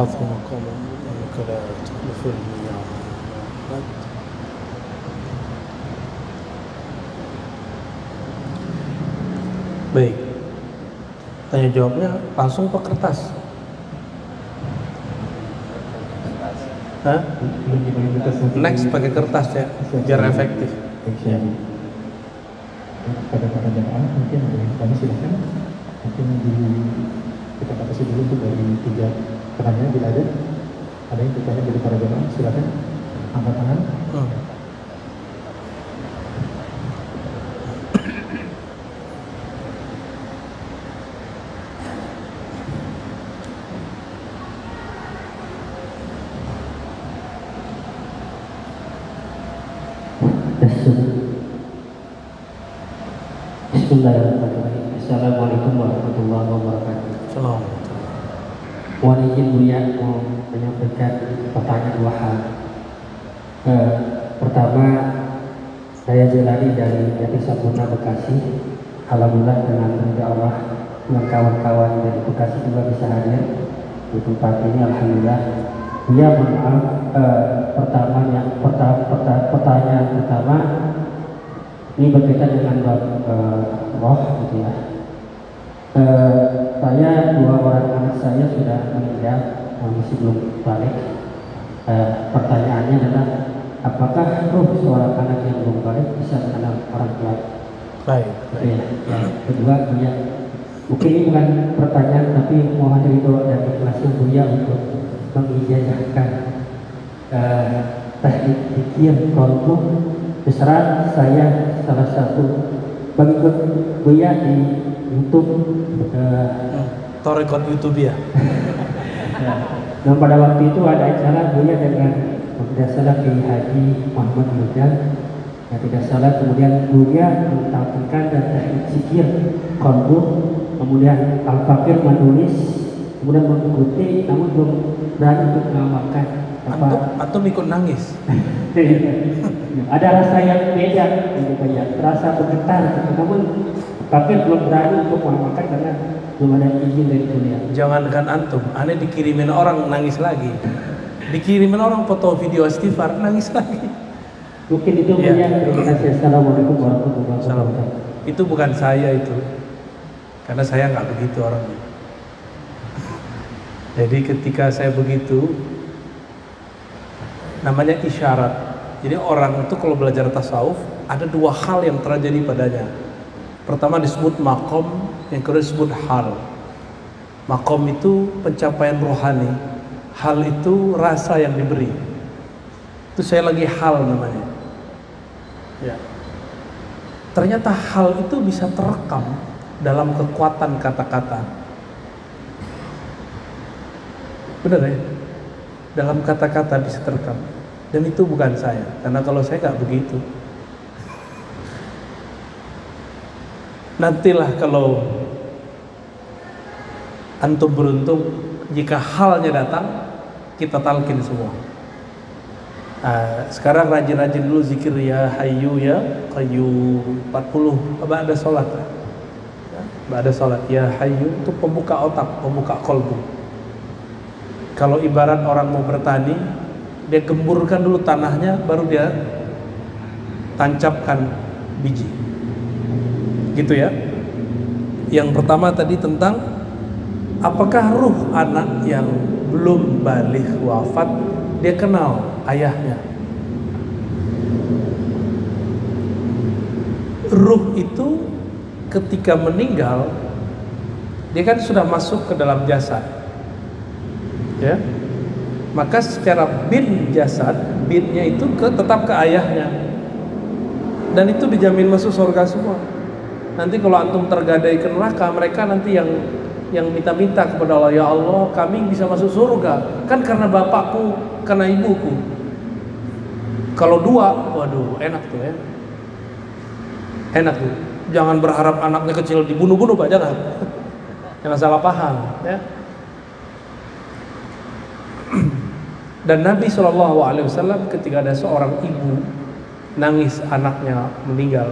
وابعثه مقاما إنك لا تخلف الميعاد. Baik, tanya jawabnya langsung ke kertas. Hah? Next pakai kertas ya, biar efektif. Ya. Pada para jamaah mungkin ada yang kami silakan. Mungkin kita batasi dulu untuk dari 3 pertanyaan bila ada. Ada yang bertanya dari para jamaah, silakan angkat tangan. Bismillahirrahmanirrahim. Assalamualaikum warahmatullahi wabarakatuh. Assalamualaikum. Mohon izin Buya mau menyampaikan pertanyaan 2 hal. Pertama, saya Jelani dari Jati Sampurna Bekasi. Alhamdulillah dengan berkat Allah dengan kawan-kawan dari Bekasi juga bisa hadir di tempat ini. Alhamdulillah. Buya mohon maaf. Pertanyaan pertama ini berkaitan dengan roh gitu ya. Saya 2 orang anak saya sudah meninggal, masih belum balik. Pertanyaannya adalah apakah roh seorang anak yang belum balik bisa mengenal orang tua? Baik. Ya. Kedua, Buya, mungkin ini bukan pertanyaan tapi mohon ridho dan ikhlasnya Buya untuk mengijazahkan teknik zikir qalbu. Beserta saya salah satu pengikut Buya di YouTube. Torekot YouTube ya. Nah, pada waktu itu ada acara Buya dengan tidak salah Kiai Haji Muhammad Mudan. Ya, tidak salah kemudian Buya mentampilkan dan teknik zikir qalbu, kemudian Al-Fakir menulis, kemudian mengikuti, namun belum berani untuk mengamalkan. Antum ikut nangis. Ada rasa yang beda, ya, rasa bergetar, namun tapi belum berani untuk mengamalkan karena belum ada izin dari dunia. Jangankan antum, aneh dikirimin orang nangis lagi. Dikirimin orang foto video istighfar nangis lagi. Mungkin itu Ya. punya. Terima kasih. Assalamualaikum warahmatullahi wabarakatuh. Itu bukan saya itu, karena saya nggak begitu orangnya. Jadi ketika saya begitu, namanya isyarat. Jadi orang itu kalau belajar tasawuf ada 2 hal yang terjadi padanya. Pertama disebut makom, yang kedua disebut hal. Makom itu pencapaian rohani, hal itu rasa yang diberi. Itu saya lagi hal namanya. Ya. Ternyata hal itu bisa terekam dalam kekuatan kata-kata. Benar ya? Dalam kata-kata bisa terekam. Dan itu bukan saya, karena kalau saya nggak begitu. Nantilah kalau antum beruntung, jika halnya datang, kita talqin semua. Sekarang rajin-rajin dulu zikir ya hayyu ya qayyum 40 ba'da sholat. Ba'da sholat ya hayyu itu pembuka otak, pembuka qalbu. Kalau ibarat orang mau bertani, dia gemburkan dulu tanahnya, baru dia tancapkan biji. Gitu ya. Yang pertama tadi tentang apakah ruh anak yang belum baligh wafat dia kenal ayahnya. Ruh itu ketika meninggal dia kan sudah masuk ke dalam jasad. Ya. Maka secara bin jasad, binnya itu tetap ke ayahnya. Dan itu dijamin masuk surga semua. Nanti kalau antum tergadai ke neraka, mereka nanti yang minta-minta kepada Allah, ya Allah, kami bisa masuk surga kan karena bapakku, karena ibuku. Kalau 2, waduh, enak tuh ya. Enak tuh. Jangan berharap anaknya kecil dibunuh-bunuh, Pak, jangan. Jangan salah paham, ya. Dan Nabi SAW ketika ada seorang ibu nangis anaknya meninggal,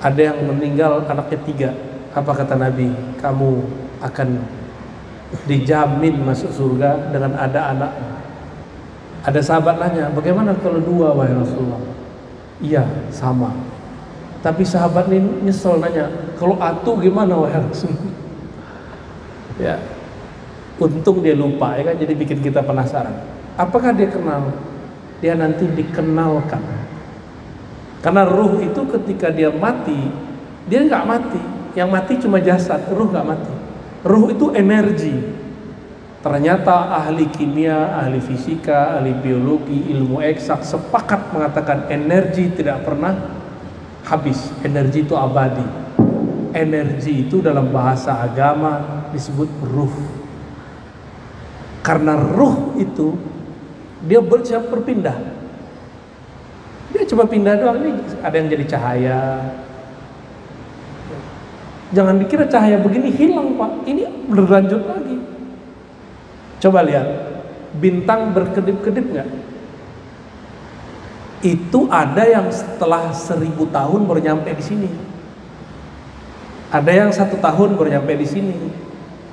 ada yang meninggal anaknya 3, apa kata Nabi? Kamu akan dijamin masuk surga dengan ada anaknya. Ada sahabat nanya, bagaimana kalau 2 wahai Rasulullah? Iya, sama. Tapi sahabat ini nyesel nanya, kalau atu gimana wahai Rasulullah? Ya, untung dia lupa ya kan, jadi bikin kita penasaran. Apakah dia kenal? Dia nanti dikenalkan. Karena ruh itu ketika dia mati, dia nggak mati. Yang mati cuma jasad, ruh nggak mati. Ruh itu energi. Ternyata ahli kimia, ahli fisika, ahli biologi, ilmu eksak sepakat mengatakan energi tidak pernah habis. Energi itu abadi. Energi itu dalam bahasa agama disebut ruh. Karena ruh itu dia bersiap berpindah. Dia coba pindah doang, ini ada yang jadi cahaya. Jangan dikira cahaya begini hilang Pak, ini berlanjut lagi. Coba lihat, bintang berkedip-kedip nggak? Itu ada yang setelah 1000 tahun baru nyampe di sini. Ada yang 1 tahun baru nyampe di sini.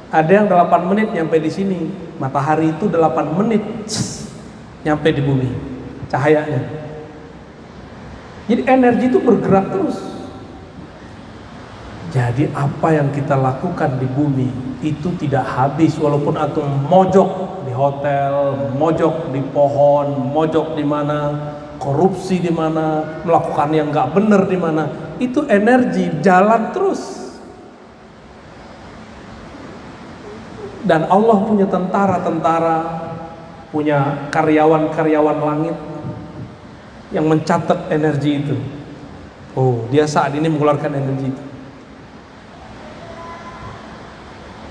Ada yang 8 menit nyampe di sini. Matahari itu 8 menit nyampe di bumi cahayanya. Jadi energi itu bergerak terus. Jadi apa yang kita lakukan di bumi itu tidak habis, walaupun antum mojok di hotel, mojok di pohon, mojok di mana, korupsi di mana, melakukan yang nggak benar di mana, itu energi jalan terus. Dan Allah punya tentara-tentara, punya karyawan-karyawan langit yang mencatat energi itu. Oh, dia saat ini mengeluarkan energi itu.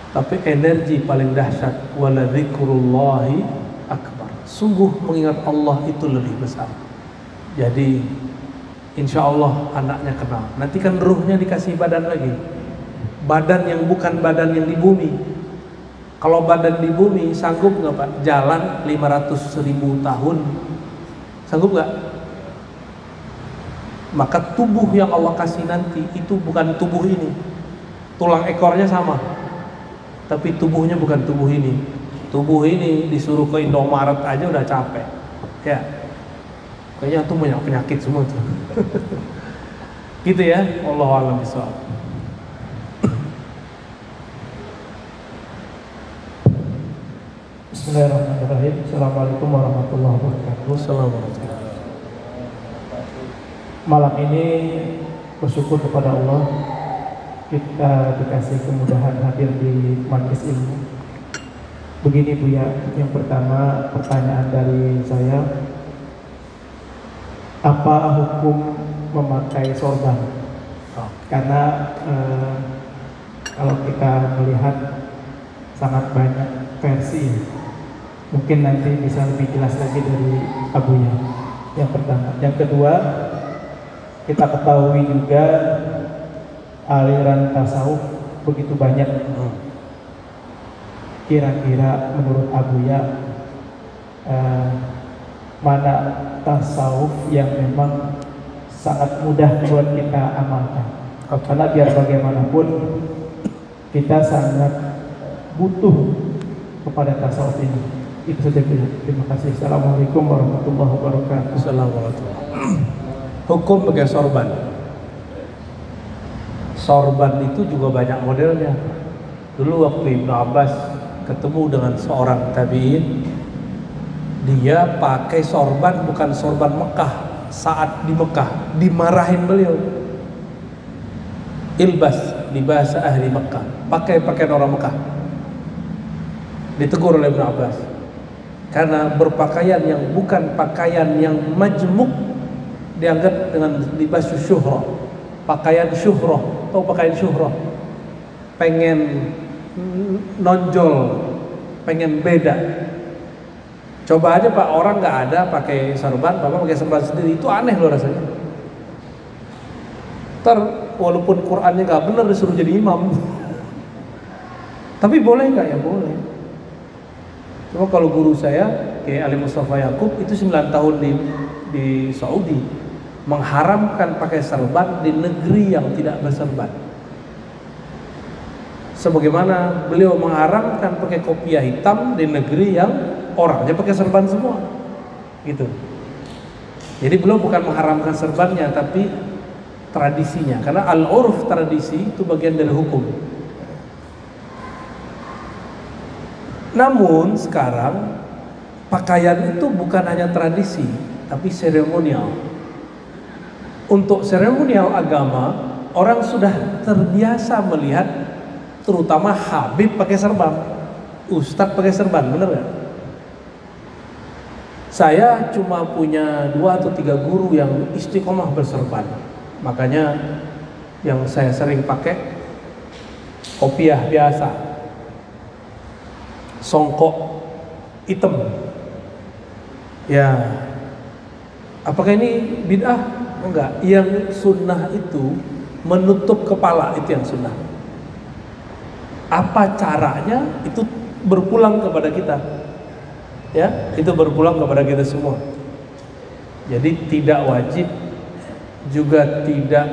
Tapi energi paling dahsyat, wala dzikrullahi akbar. Sungguh mengingat Allah itu lebih besar. Jadi insya Allah anaknya kenal. Nanti kan ruhnya dikasih badan lagi. Badan yang bukan badan yang di bumi. Kalau badan di bumi sanggup nggak Pak? Jalan 500.000 tahun. Sanggup nggak? Maka tubuh yang Allah kasih nanti itu bukan tubuh ini. Tulang ekornya sama, tapi tubuhnya bukan tubuh ini. Tubuh ini disuruh ke Indomaret aja udah capek. Ya, kayaknya tuh banyak penyakit semua tuh. Gitu ya, wallahu a'lam bishawab. Bismillahirrahmanirrahim. Assalamualaikum warahmatullahi wabarakatuh. Assalamualaikum. Malam ini bersyukur kepada Allah kita dikasih kemudahan hadir di majlis ilmu. Begini Buya, yang pertama pertanyaan dari saya, apa hukum memakai sorban? Karena kalau kita melihat sangat banyak versi, mungkin nanti bisa lebih jelas lagi dari Abuya. Yang pertama, yang kedua, kita ketahui juga aliran tasawuf begitu banyak. Kira-kira menurut Abuya mana tasawuf yang memang sangat mudah buat kita amalkan? Karena biar bagaimanapun kita sangat butuh kepada tasawuf ini. Itu saja. Terima kasih. Assalamualaikum warahmatullahi wabarakatuh. Assalamualaikum. Hukum pakai sorban. Sorban itu juga banyak modelnya. Dulu waktu Ibnu Abbas ketemu dengan seorang tabi'in, dia pakai sorban bukan sorban Mekah. Saat di Mekah dimarahin beliau. Ilbas di bahasa ahli Mekah, pakai pakaian orang Mekah. Ditegur oleh Ibnu Abbas karena berpakaian yang bukan pakaian yang majmuk, dianggap dengan libas syuhrah, pakaian syuhrah. Tahu pakaian syuhrah? Pengen nonjol, pengen beda. Coba aja Pak, orang nggak ada pakai sorban, Bapak pakai sorban sendiri, itu aneh loh rasanya. Ntar walaupun Qur'annya nggak benar disuruh jadi imam. Tapi boleh nggak? Ya boleh. Cuma kalau guru saya kayak Ali Mustafa Yakub itu 9 tahun di Saudi mengharamkan pakai serban di negeri yang tidak berserban. Sebagaimana beliau mengharamkan pakai kopiah hitam di negeri yang orangnya pakai serban semua, gitu. Jadi beliau bukan mengharamkan serbannya, tapi tradisinya. Karena al-urf, tradisi itu bagian dari hukum. Namun sekarang pakaian itu bukan hanya tradisi, tapi seremonial. Untuk seremonial agama, orang sudah terbiasa melihat, terutama Habib pakai serban, Ustadz pakai serban, bener gak? Saya cuma punya 2 atau 3 guru yang istiqomah berserban. Makanya yang saya sering pakai kopiah biasa, songkok hitam. Ya, apakah ini bid'ah? Enggak. Yang sunnah itu menutup kepala, itu yang sunnah. Apa caranya? Itu berpulang kepada kita. Ya, itu berpulang kepada kita semua. Jadi tidak wajib, juga tidak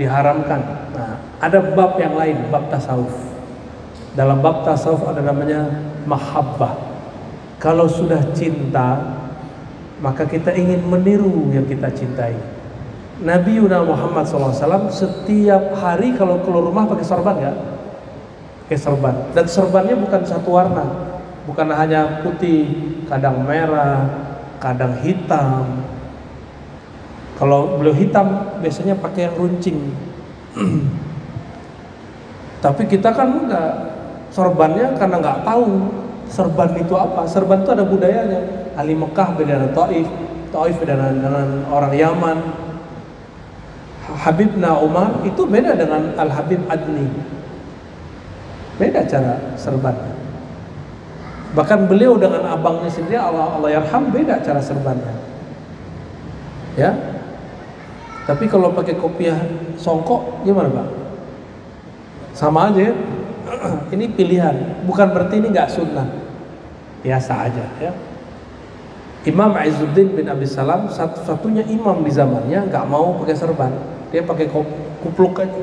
diharamkan. Nah, ada bab yang lain, bab tasawuf. Dalam bab tasawuf ada namanya mahabbah. Kalau sudah cinta, maka kita ingin meniru yang kita cintai. Nabi Muhammad SAW setiap hari kalau keluar rumah pakai sorban nggak? Pakai sorban. Dan sorbannya bukan satu warna, bukan hanya putih, kadang merah, kadang hitam. Kalau beliau hitam biasanya pakai yang runcing. Tapi kita kan enggak, sorbannya karena nggak tahu serban itu apa. Serban itu ada budayanya. Ahli Mekah beda dengan Taif, Taif beda dengan orang Yaman. Habibna Umar itu beda dengan Al-Habib Adni. Beda cara serbannya. Bahkan beliau dengan abangnya sendiri, Allah yarham, beda cara serbannya. Ya. Tapi kalau pakai kopiah songkok gimana, Pak? Sama aja. Ini pilihan, bukan berarti ini nggak sunnah. Biasa aja, ya. Imam Izzuddin bin Abi Salam satu-satunya imam di zamannya nggak mau pakai serban, dia pakai kupluk aja.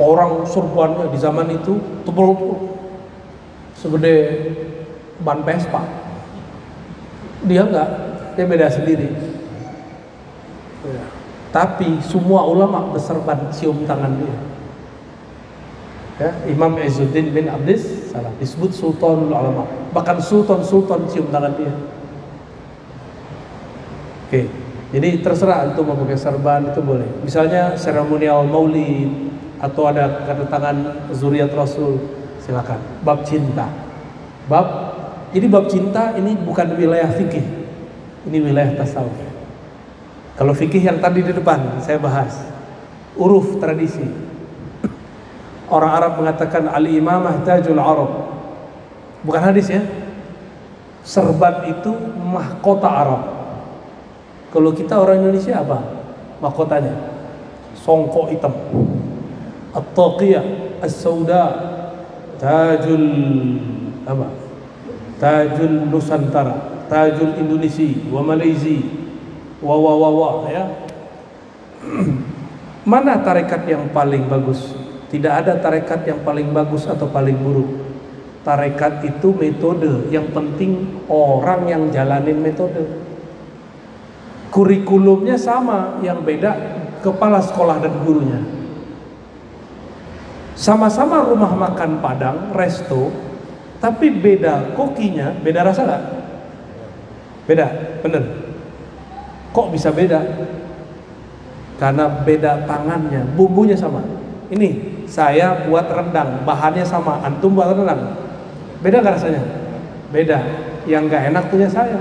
Orang serbannya di zaman itu tebal segede ban Vespa. Dia enggak, dia beda sendiri. Ya. Tapi semua ulama berserban, cium tangan dia. Ya, Imam Izzuddin bin Abdis Salam disebut Sultanul Ulama. Bahkan sultan cium tangan dia. Oke, jadi terserah antum mau pakai serban itu boleh. Misalnya seremonial Maulid atau ada kedatangan zuriat Rasul, silakan. Bab cinta. Jadi bab cinta ini bukan wilayah fikih. Ini wilayah tasawuf. Kalau fikih yang tadi di depan saya bahas. Uruf, tradisi. Orang Arab mengatakan al-imamah tajul Arab. Bukan hadis ya. Serban itu mahkota Arab. Kalau kita orang Indonesia apa mahkotanya? Songkok hitam. At-taqiyah as-sauda, tajul apa? Tajul Nusantara, tajul Indonesia, wa Malaysia, wa ya. Mana tarekat yang paling bagus? Tidak ada tarekat yang paling bagus atau paling buruk. Tarekat itu metode, yang penting orang yang jalanin metode. Kurikulumnya sama, yang beda kepala sekolah dan gurunya. Sama-sama rumah makan Padang, resto, tapi beda kokinya, beda rasa nggak? Beda, bener. Kok bisa beda? Karena beda tangannya, bumbunya sama. Ini saya buat rendang, bahannya sama, antum buat rendang, beda nggak rasanya? Beda. Yang nggak enak punya saya,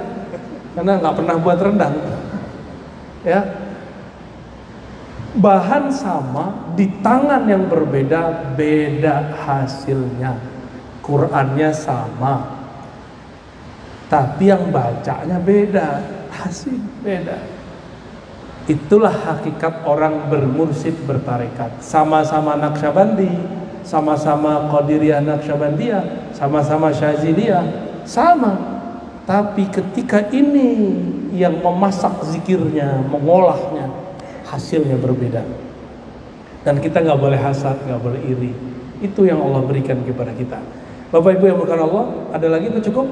karena nggak pernah buat rendang. Ya, bahan sama, di tangan yang berbeda, beda hasilnya. Qurannya sama, tapi yang bacanya beda, hasil beda. Itulah hakikat orang bermursyid bertarekat. Sama-sama Naqsyabandi, sama-sama Qadiriyah Naqsyabandiyah, sama-sama Syaziliyah, sama. Tapi ketika ini yang memasak zikirnya, mengolahnya, hasilnya berbeda. Dan kita nggak boleh hasad, nggak boleh iri. Itu yang Allah berikan kepada kita. Bapak Ibu yang berkahi Allah, ada lagi atau cukup?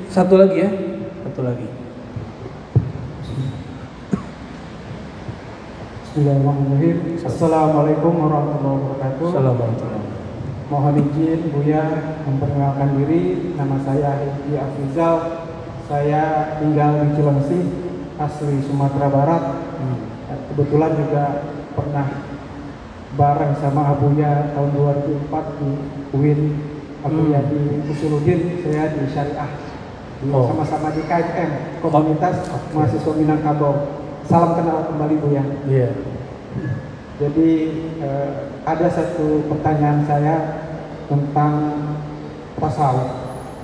Satu lagi ya, satu lagi. Bismillahirrahmanirrahim. Assalamualaikum warahmatullahi wabarakatuh. Assalamualaikum. Mohon izin Buya memperkenalkan diri. Nama saya Hedi Afrizal. Saya tinggal di Cilengsi, asli Sumatera Barat. Kebetulan juga pernah bareng sama Abuya tahun 2004 di UIN. Abuya di Usuluddin, saya di Syariah. Sama-sama di KMM, Komunitas Mahasiswa Minangkabau. Salam kenal kembali Buya. Iya. Jadi ada satu pertanyaan saya tentang tasawuf.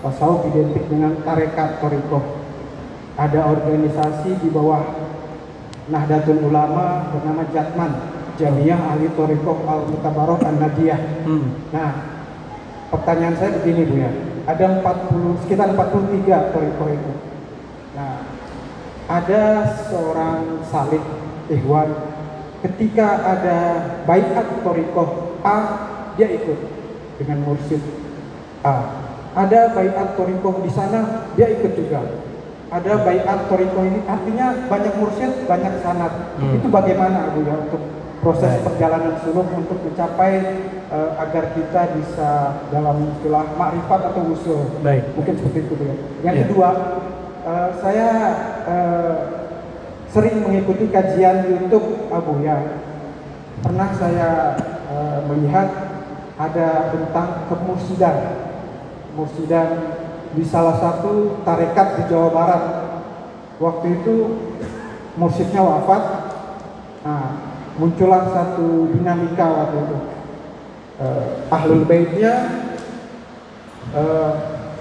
Tasawuf identik dengan tarekat thariqah. Ada organisasi di bawah Nahdlatul Ulama bernama Jatman, Jamiyah Ahli Thariqah Al-Mutabaroh An-Nadiyah. Nah, pertanyaan saya begini Bu ya. Ada sekitar 43 thariqah itu. Nah, ada seorang salik ikhwan, ketika ada baiat thariqah A, dia ikut dengan mursyid A. Ada baiat thariqah di sana, dia ikut juga. Ada baiat thariqah ini artinya banyak mursyid, banyak sanad. Itu bagaimana Bu ya untuk proses perjalanan suluk untuk mencapai agar kita bisa dalam istilah makrifat atau usul. Mungkin seperti itu Bu ya. Yang kedua, saya sering mengikuti kajian YouTube Abuya. Pernah saya melihat ada tentang kemursidan di salah satu tarekat di Jawa Barat. Waktu itu mursyidnya wafat. Nah, muncullah satu dinamika waktu itu. Ahlul Baitnya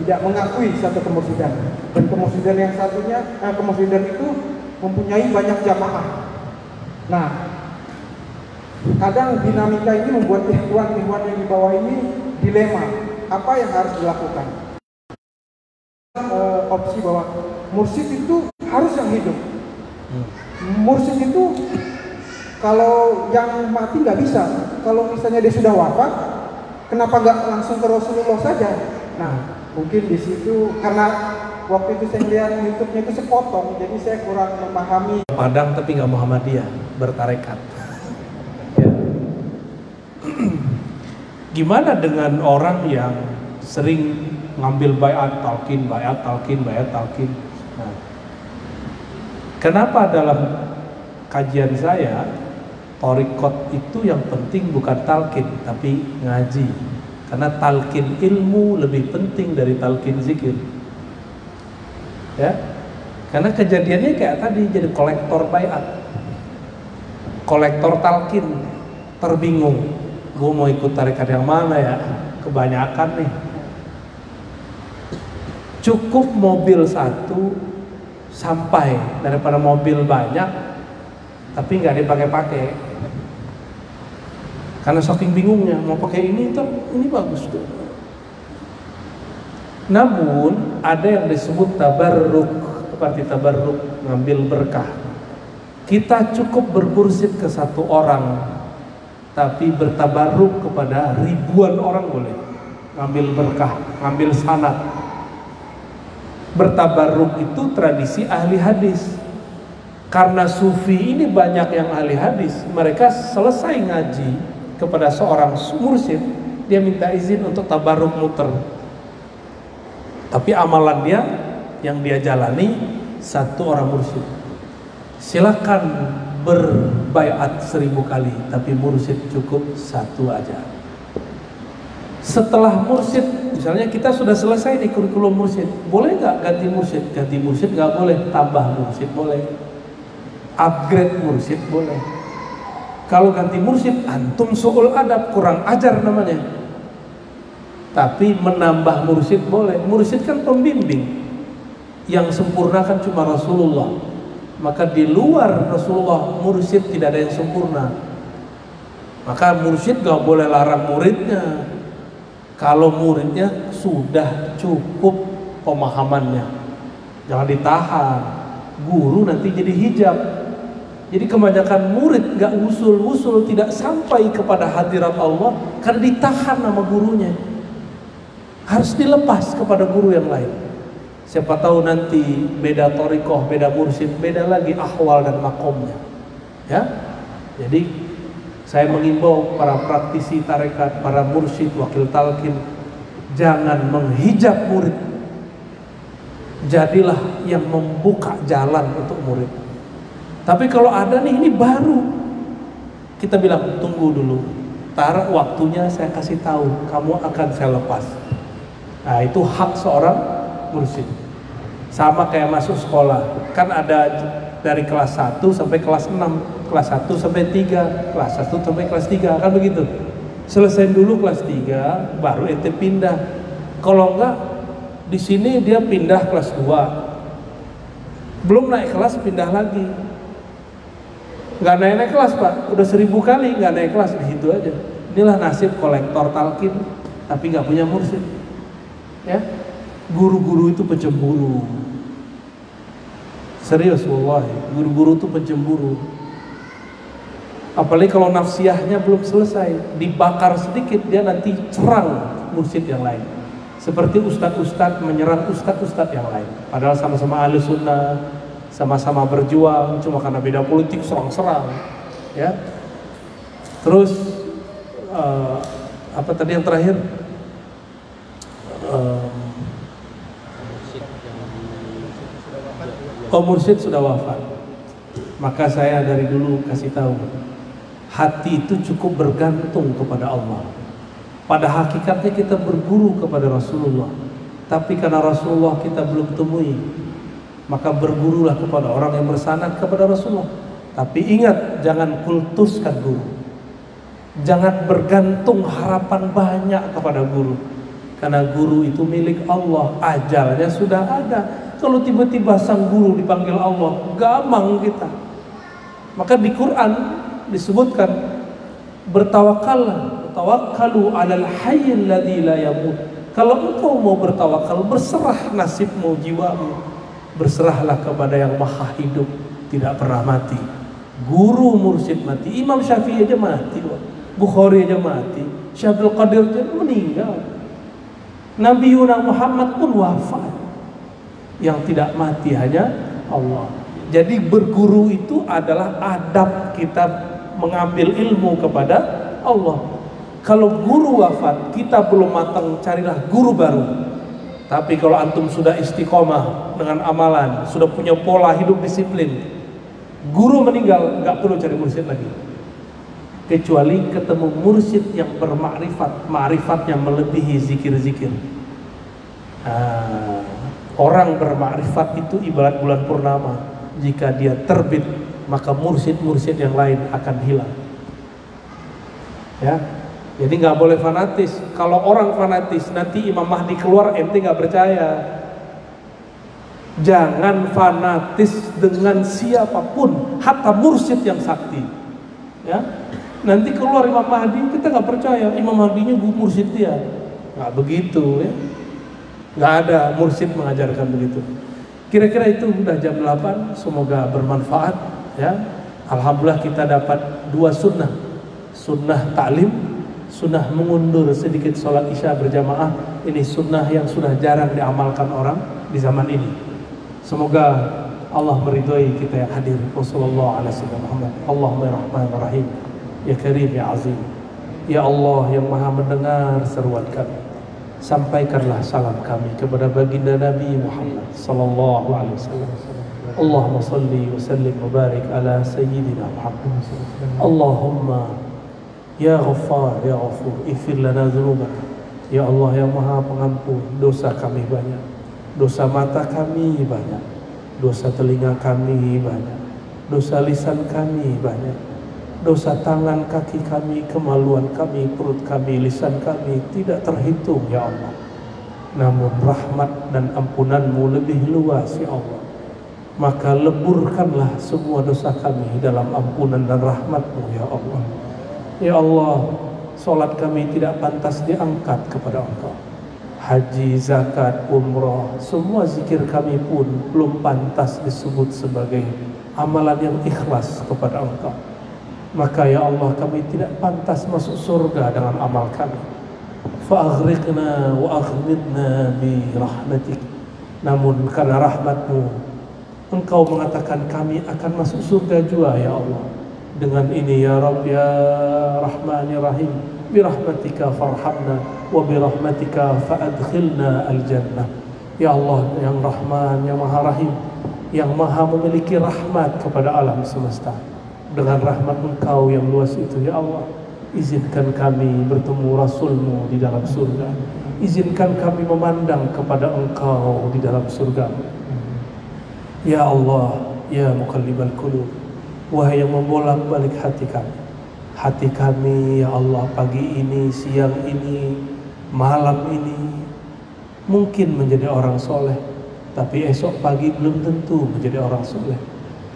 tidak mengakui satu kemursidan, dan kemursidan yang satunya, kemursidan itu mempunyai banyak jamaah. Nah, kadang dinamika ini membuat ikhwan yang di bawah ini dilema, apa yang harus dilakukan. Opsi bahwa mursyid itu harus yang hidup. Mursyid itu kalau yang mati nggak bisa. Kalau misalnya dia sudah wafat, kenapa nggak langsung ke Rasulullah saja? Nah, mungkin di situ karena waktu itu saya lihat YouTube-nya itu sepotong, jadi saya kurang memahami. Padang tapi nggak Muhammadiyah, bertarekat. Ya. Gimana dengan orang yang sering ngambil bayat talqin? Nah, kenapa dalam kajian saya thariqat itu yang penting bukan talqin tapi ngaji? Karena talqin ilmu lebih penting dari talqin zikir. Ya, karena kejadiannya kayak tadi, jadi kolektor bayat, kolektor talqin, terbingung, gue mau ikut tarekat yang mana ya? Kebanyakan nih. Cukup mobil satu sampai daripada mobil banyak tapi nggak dipakai-pakai. Karena saking bingungnya mau pakai ini bagus tuh. Namun ada yang disebut tabarruk, seperti tabarruk, ngambil berkah. Kita cukup bermursyid ke satu orang, tapi bertabarruk kepada ribuan orang boleh. Ngambil berkah, ngambil sanad. Bertabarruk itu tradisi ahli hadis. Karena sufi ini banyak yang ahli hadis, mereka selesai ngaji kepada seorang mursyid, dia minta izin untuk tabarruk muter. Tapi amalan dia yang dia jalani satu orang mursyid. Silakan berbaiat 1000 kali, tapi mursyid cukup satu aja. Setelah mursyid, misalnya kita sudah selesai di kurikulum mursyid, boleh nggak ganti mursyid? Ganti mursyid nggak boleh, tambah mursyid boleh, upgrade mursyid boleh. Kalau ganti mursyid, antum su'ul adab, kurang ajar namanya. Tapi menambah mursyid boleh. Mursyid kan pembimbing, yang sempurna kan cuma Rasulullah. Maka di luar Rasulullah, mursyid tidak ada yang sempurna. Maka mursyid gak boleh larang muridnya kalau muridnya sudah cukup pemahamannya. Jangan ditahan, guru nanti jadi hijab. Jadi kebanyakan murid nggak usul-usul, tidak sampai kepada hadirat Allah karena ditahan sama gurunya. Harus dilepas kepada guru yang lain. Siapa tahu nanti beda thariqah, beda mursyid, beda lagi ahwal dan makomnya. Ya, jadi saya mengimbau para praktisi tarekat, para mursyid, wakil talqin, jangan menghijab murid. Jadilah yang membuka jalan untuk murid. Tapi kalau ada nih, ini baru, kita bilang tunggu dulu, tar waktunya saya kasih tahu, kamu akan saya lepas. Nah itu hak seorang mursyid. Sama kayak masuk sekolah, kan ada dari kelas 1 sampai kelas 6, kelas 1 sampai 3, kelas 1 sampai kelas 3, kan begitu. Selesai dulu kelas 3, baru ente pindah. Kalau enggak, di sini dia pindah kelas 2, belum naik kelas pindah lagi. Nggak naik kelas Pak, udah 1000 kali nggak naik kelas, di situ aja. Inilah nasib kolektor talqin tapi nggak punya mursyid. Ya, guru-guru itu pencemburu. Serius wallahi, guru-guru itu pencemburu. Apalagi kalau nafsiyahnya belum selesai, dibakar sedikit dia nanti serang mursyid yang lain. Seperti ustadz-ustadz menyerang ustadz-ustadz yang lain. Padahal sama-sama ahli sunnah, sama-sama berjuang, cuma karena beda politik serang-serang, ya. Terus apa tadi yang terakhir? Mursyid sudah wafat. Maka saya dari dulu kasih tahu, hati itu cukup bergantung kepada Allah. Pada hakikatnya kita berguru kepada Rasulullah, tapi karena Rasulullah kita belum temui, maka bergurulah kepada orang yang bersanad kepada Rasulullah. Tapi ingat, jangan kultuskan guru. Jangan bergantung harapan banyak kepada guru. Karena guru itu milik Allah, ajalnya sudah ada. Kalau tiba-tiba sang guru dipanggil Allah, gamang kita. Maka di Quran disebutkan, bertawakallah, tawakkalu 'alal hayyil ladzi la yamut. Kalau engkau mau bertawakal, berserah nasibmu, jiwamu, berserahlah kepada yang maha hidup, tidak pernah mati. Guru mursyid mati, Imam Syafi'i aja mati, Bukhari aja mati, Syekh Abdul Qadir aja meninggal, Nabi Muhammad pun wafat. Yang tidak mati hanya Allah. Jadi berguru itu adalah adab kita mengambil ilmu kepada Allah. Kalau guru wafat, kita belum matang, carilah guru baru. Tapi kalau antum sudah istiqomah dengan amalan, sudah punya pola hidup disiplin, guru meninggal, nggak perlu cari mursyid lagi. Kecuali ketemu mursyid yang bermakrifat, ma'rifatnya melebihi zikir-zikir. Orang bermakrifat itu ibarat bulan purnama. Jika dia terbit, maka mursyid-mursyid yang lain akan hilang. Ya, jadi nggak boleh fanatis. Kalau orang fanatis, nanti Imam Mahdi keluar, ente nggak percaya. Jangan fanatis dengan siapapun, hatta mursyid yang sakti. Ya, nanti keluar Imam Mahdi, kita nggak percaya. Imam Mahdinya mursyid dia, nggak begitu. Ya, nggak ada mursyid mengajarkan begitu. Kira-kira itu udah jam 8, semoga bermanfaat. Ya, alhamdulillah kita dapat 2 sunnah. Sunnah ta'lim, sunnah mengundur sedikit sholat isya berjamaah. Ini sunnah yang sudah jarang diamalkan orang di zaman ini. Semoga Allah meridhai kita yang hadir. Wassallallahu ala sayyidina Muhammad. Allahumma ya Rahman ya Rahim, ya Karim ya Azim. Ya Allah yang maha mendengar seruan kami, sampaikanlah salam kami kepada baginda Nabi Muhammad sallallahu alaihi wasallam. Allahumma salli wa sallim wa barik ala sayyidina Muhammad. Allahumma ya Ghaffar ya Ghafur, ighfir lana dzunubana. Ya Allah yang maha pengampun, dosa kami banyak. Dosa mata kami banyak, dosa telinga kami banyak, dosa lisan kami banyak, dosa tangan kaki kami, kemaluan kami, perut kami, lisan kami tidak terhitung ya Allah. Namun rahmat dan ampunanmu lebih luas ya Allah. Maka leburkanlah semua dosa kami dalam ampunan dan rahmatmu ya Allah. Ya Allah, solat kami tidak pantas diangkat kepada Engkau. Haji, zakat, umrah, semua zikir kami pun belum pantas disebut sebagai amalan yang ikhlas kepada Engkau. Maka ya Allah, kami tidak pantas masuk surga dengan amal kami. Fa'aghriqna wa aghmidna bi rahmatik. Namun karena rahmat-Mu, Engkau mengatakan kami akan masuk surga juga ya Allah. Dengan ini ya Rabb ya Rahman ya Rahim, bi rahmatika farhamna wa bi rahmatika fa'adkhilna al-jannah. Ya Allah yang Rahman, yang Maha Rahim, yang Maha memiliki rahmat kepada alam semesta. Dengan rahmat Engkau yang luas itu ya Allah, izinkan kami bertemu Rasul-Mu di dalam surga. Izinkan kami memandang kepada Engkau di dalam surga. Ya Allah, ya muqallibal qulub, wahai yang membolak-balik hati kami. Hati kami ya Allah, pagi ini, siang ini, malam ini mungkin menjadi orang soleh, tapi esok pagi belum tentu menjadi orang soleh.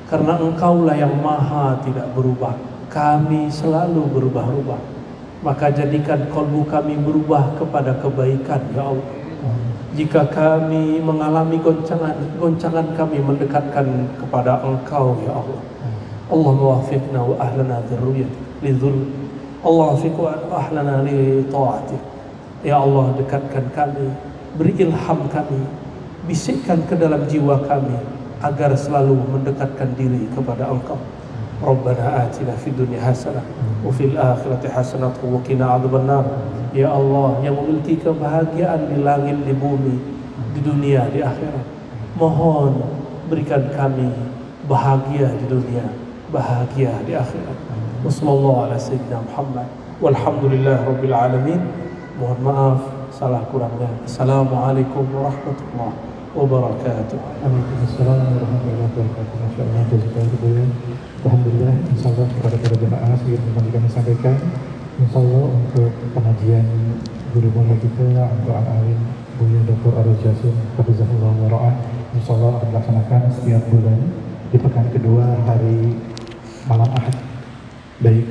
Karena Engkaulah yang maha tidak berubah, kami selalu berubah-ubah. Maka jadikan kalbu kami berubah kepada kebaikan ya Allah. Jika kami mengalami goncangan kami mendekatkan kepada Engkau ya Allah. Allahumma wafiqna wa ahlana lidhul. Allah wafiq wa ahlana li ta'atik. Ya Allah, dekatkan kami, beri ilham kami, bisikkan ke dalam jiwa kami agar selalu mendekatkan diri kepada Engkau. Rabbana atina fid dunya hasanah wa fil akhirati hasanah wa qina adzabannar. Ya Allah yang memiliki kebahagiaan di langit di bumi, di dunia di akhirat, mohon berikan kami bahagia di dunia, bahagia di akhirat. Wassallallahu ala sayyidina Muhammad walhamdulillah rabbil alamin. Mohon maaf salah kurangnya. Assalamualaikum warahmatullahi wabarakatuh. Waalaikumsalam warahmatullahi wabarakatuh. Masya Allah, jazakallah. Alhamdulillah, insyaallah kepada para jemaah seperti kami sampaikan, insyaallah untuk pengajian guru mulia kita untuk Al-Alim Buya Dr. Aruz Jasim hafizahullah wa ra'ah, insyaallah akan dilaksanakan setiap bulan di pekan kedua hari malam Ahad. Baik,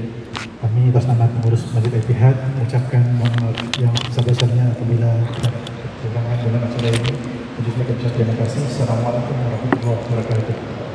kami atas nama pengurus Masjid Ittihad mengucapkan mohon maaf yang sebesarnya apabila kehilangan bulan acara ini. Terima kasih. Assalamualaikum warahmatullahi wabarakatuh.